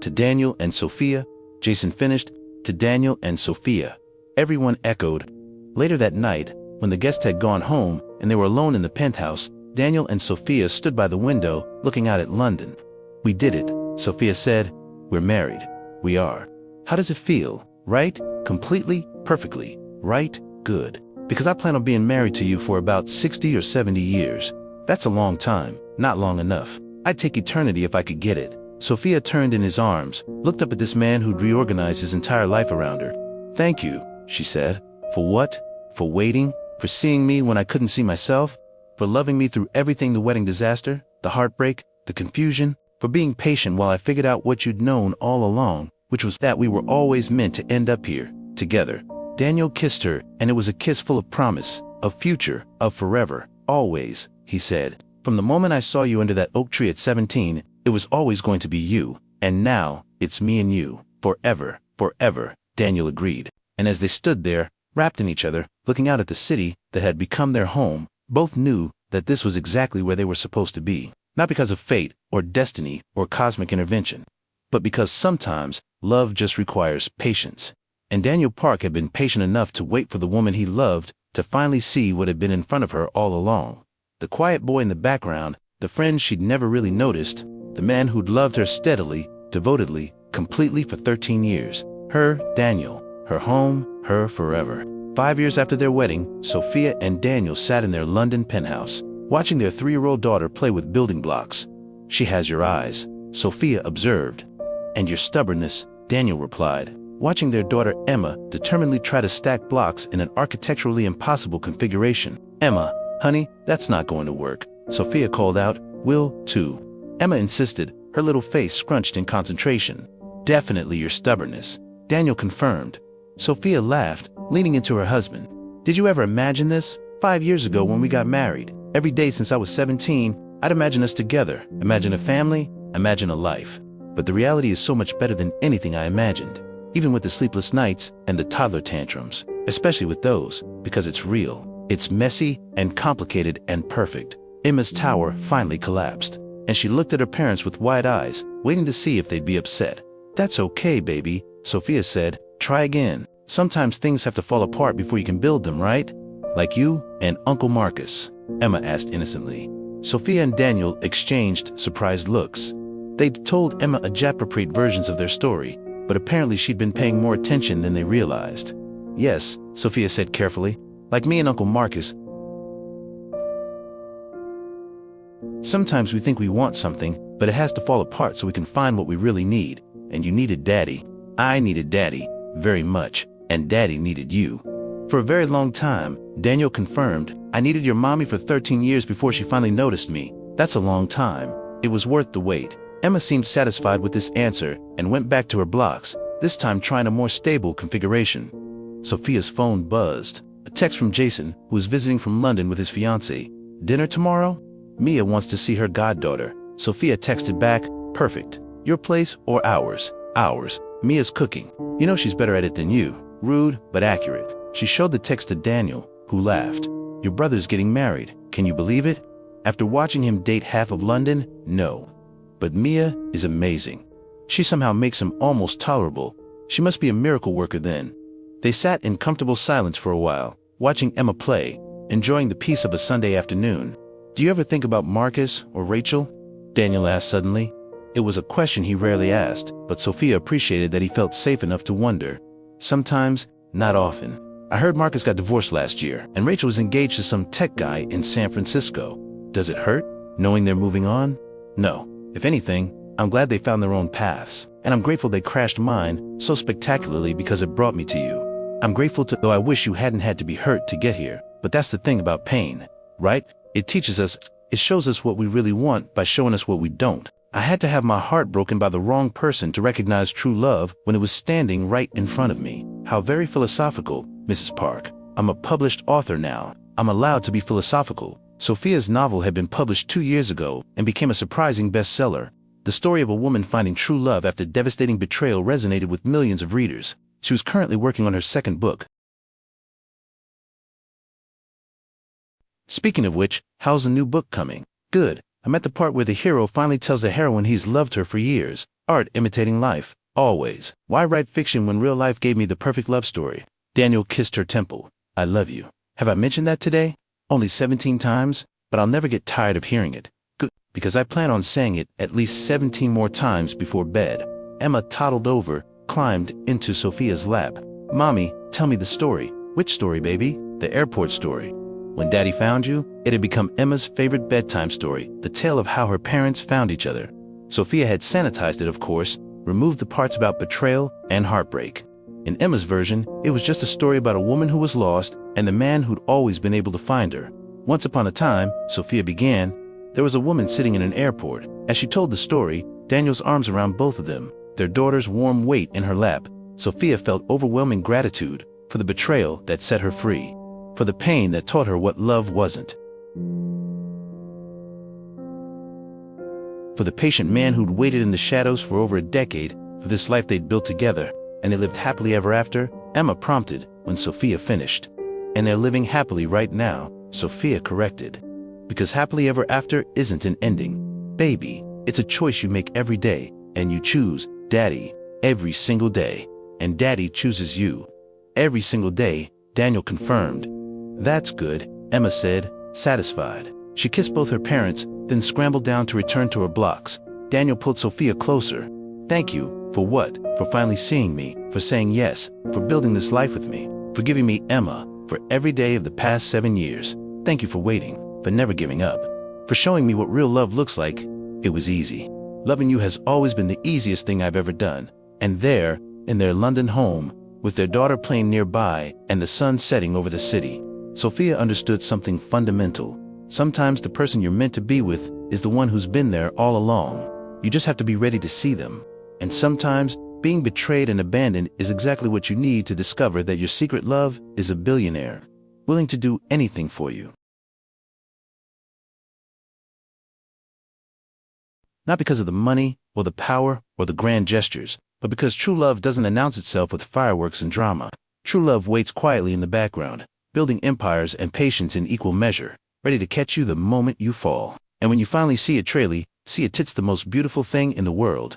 To Daniel and Sophia, Jason finished. To Daniel and Sophia. Everyone echoed. Later that night, when the guests had gone home and they were alone in the penthouse, Daniel and Sophia stood by the window, looking out at London. We did it, Sophia said. We're married. We are. How does it feel? Right? Completely? Perfectly? Right? Good. Because I plan on being married to you for about 60 or 70 years. That's a long time, not long enough. I'd take eternity if I could get it. Sophia turned in his arms, looked up at this man who'd reorganized his entire life around her. Thank you, she said. For what? For waiting? For seeing me when I couldn't see myself? For loving me through everything, the wedding disaster, the heartbreak, the confusion? For being patient while I figured out what you'd known all along, which was that we were always meant to end up here, together. Daniel kissed her, and it was a kiss full of promise, of future, of forever, always, he said. From the moment I saw you under that oak tree at 17, it was always going to be you, and now, it's me and you, forever, forever, Daniel agreed. And as they stood there, wrapped in each other, looking out at the city that had become their home, both knew that this was exactly where they were supposed to be. Not because of fate, or destiny, or cosmic intervention, but because sometimes love just requires patience. And Daniel Park had been patient enough to wait for the woman he loved to finally see what had been in front of her all along. The quiet boy in the background, the friend she'd never really noticed, the man who'd loved her steadily, devotedly, completely for 13 years. Her, Daniel, her home, her forever. 5 years after their wedding, Sophia and Daniel sat in their London penthouse, watching their 3-year-old daughter play with building blocks. "She has your eyes," Sophia observed. "And your stubbornness," Daniel replied, watching their daughter Emma determinedly try to stack blocks in an architecturally impossible configuration. "Emma, honey, that's not going to work," Sophia called out. "Will, too," Emma insisted, her little face scrunched in concentration. "Definitely your stubbornness," Daniel confirmed. Sophia laughed, leaning into her husband. "Did you ever imagine this? 5 years ago when we got married, every day since I was 17, I'd imagine us together, imagine a family, imagine a life. But the reality is so much better than anything I imagined, even with the sleepless nights and the toddler tantrums, especially with those, because it's real. It's messy and complicated and perfect." Emma's tower finally collapsed, and she looked at her parents with wide eyes, waiting to see if they'd be upset. "That's okay, baby," Sophia said. "Try again. Sometimes things have to fall apart before you can build them, right? Like you and Uncle Marcus," Emma asked innocently. Sophia and Daniel exchanged surprised looks. They'd told Emma elaborate versions of their story, but apparently she'd been paying more attention than they realized. "Yes," Sophia said carefully, "like me and Uncle Marcus. Sometimes we think we want something, but it has to fall apart so we can find what we really need. And you needed Daddy. I needed Daddy, very much, and Daddy needed you. For a very long time," Daniel confirmed. "I needed your mommy for 13 years before she finally noticed me. That's a long time. It was worth the wait." Emma seemed satisfied with this answer and went back to her blocks, this time trying a more stable configuration. Sophia's phone buzzed. A text from Jason, who was visiting from London with his fiancé. "Dinner tomorrow? Mia wants to see her goddaughter." Sophia texted back, "Perfect. Your place or ours?" "Ours. Mia's cooking. You know she's better at it than you." Rude, but accurate. She showed the text to Daniel, who laughed. "Your brother's getting married. Can you believe it? After watching him date half of London? No. But Mia is amazing. She somehow makes him almost tolerable. She must be a miracle worker then." They sat in comfortable silence for a while, watching Emma play, enjoying the peace of a Sunday afternoon. "Do you ever think about Marcus or Rachel?" Daniel asked suddenly. It was a question he rarely asked, but Sophia appreciated that he felt safe enough to wonder. "Sometimes, not often. I heard Marcus got divorced last year, and Rachel was engaged to some tech guy in San Francisco. Does it hurt, knowing they're moving on?" "No. If anything, I'm glad they found their own paths, and I'm grateful they crashed mine so spectacularly because it brought me to you. I'm grateful though I wish you hadn't had to be hurt to get here. But that's the thing about pain, right? It teaches us, it shows us what we really want by showing us what we don't. I had to have my heart broken by the wrong person to recognize true love when it was standing right in front of me." How very philosophical, Mrs. Park. "I'm a published author now. I'm allowed to be philosophical." Sophia's novel had been published 2 years ago and became a surprising bestseller. The story of a woman finding true love after devastating betrayal resonated with millions of readers. She was currently working on her second book. Speaking of which, how's the new book coming? Good. I'm at the part where the hero finally tells the heroine he's loved her for years. Art imitating life. Always. Why write fiction when real life gave me the perfect love story? Daniel kissed her temple. "I love you. Have I mentioned that today? Only 17 times, but I'll never get tired of hearing it. Good, because I plan on saying it at least 17 more times before bed." Emma toddled over, climbed into Sophia's lap. "Mommy, tell me the story." "Which story, baby?" "The airport story. When Daddy found you." It had become Emma's favorite bedtime story, the tale of how her parents found each other. Sophia had sanitized it, of course, removed the parts about betrayal and heartbreak. In Emma's version, it was just a story about a woman who was lost and the man who'd always been able to find her. "Once upon a time," Sophia began, "there was a woman sitting in an airport." As she told the story, Daniel's arms around both of them, their daughter's warm weight in her lap, Sophia felt overwhelming gratitude for the betrayal that set her free, for the pain that taught her what love wasn't, for the patient man who'd waited in the shadows for over a decade for this life they'd built together, and they lived happily ever after, Emma prompted when Sophia finished. "And they're living happily right now," Sophia corrected. "Because happily ever after isn't an ending, baby. It's a choice you make every day, and you choose Daddy every single day, and Daddy chooses you every single day," Daniel confirmed. "That's good," Emma said, satisfied. She kissed both her parents, then scrambled down to return to her blocks. Daniel pulled Sophia closer. "Thank you. For what? For finally seeing me, for saying yes, for building this life with me, for giving me Emma, for every day of the past 7 years. Thank you for waiting, for never giving up, for showing me what real love looks like. It was easy. Loving you has always been the easiest thing I've ever done. And there, in their London home, with their daughter playing nearby and the sun setting over the city, Sophia understood something fundamental. Sometimes the person you're meant to be with is the one who's been there all along. You just have to be ready to see them. And sometimes, being betrayed and abandoned is exactly what you need to discover that your secret love is a billionaire, willing to do anything for you. Not because of the money, or the power, or the grand gestures, but because true love doesn't announce itself with fireworks and drama. True love waits quietly in the background, building empires and patience in equal measure, ready to catch you the moment you fall. And when you finally see it, it's the most beautiful thing in the world.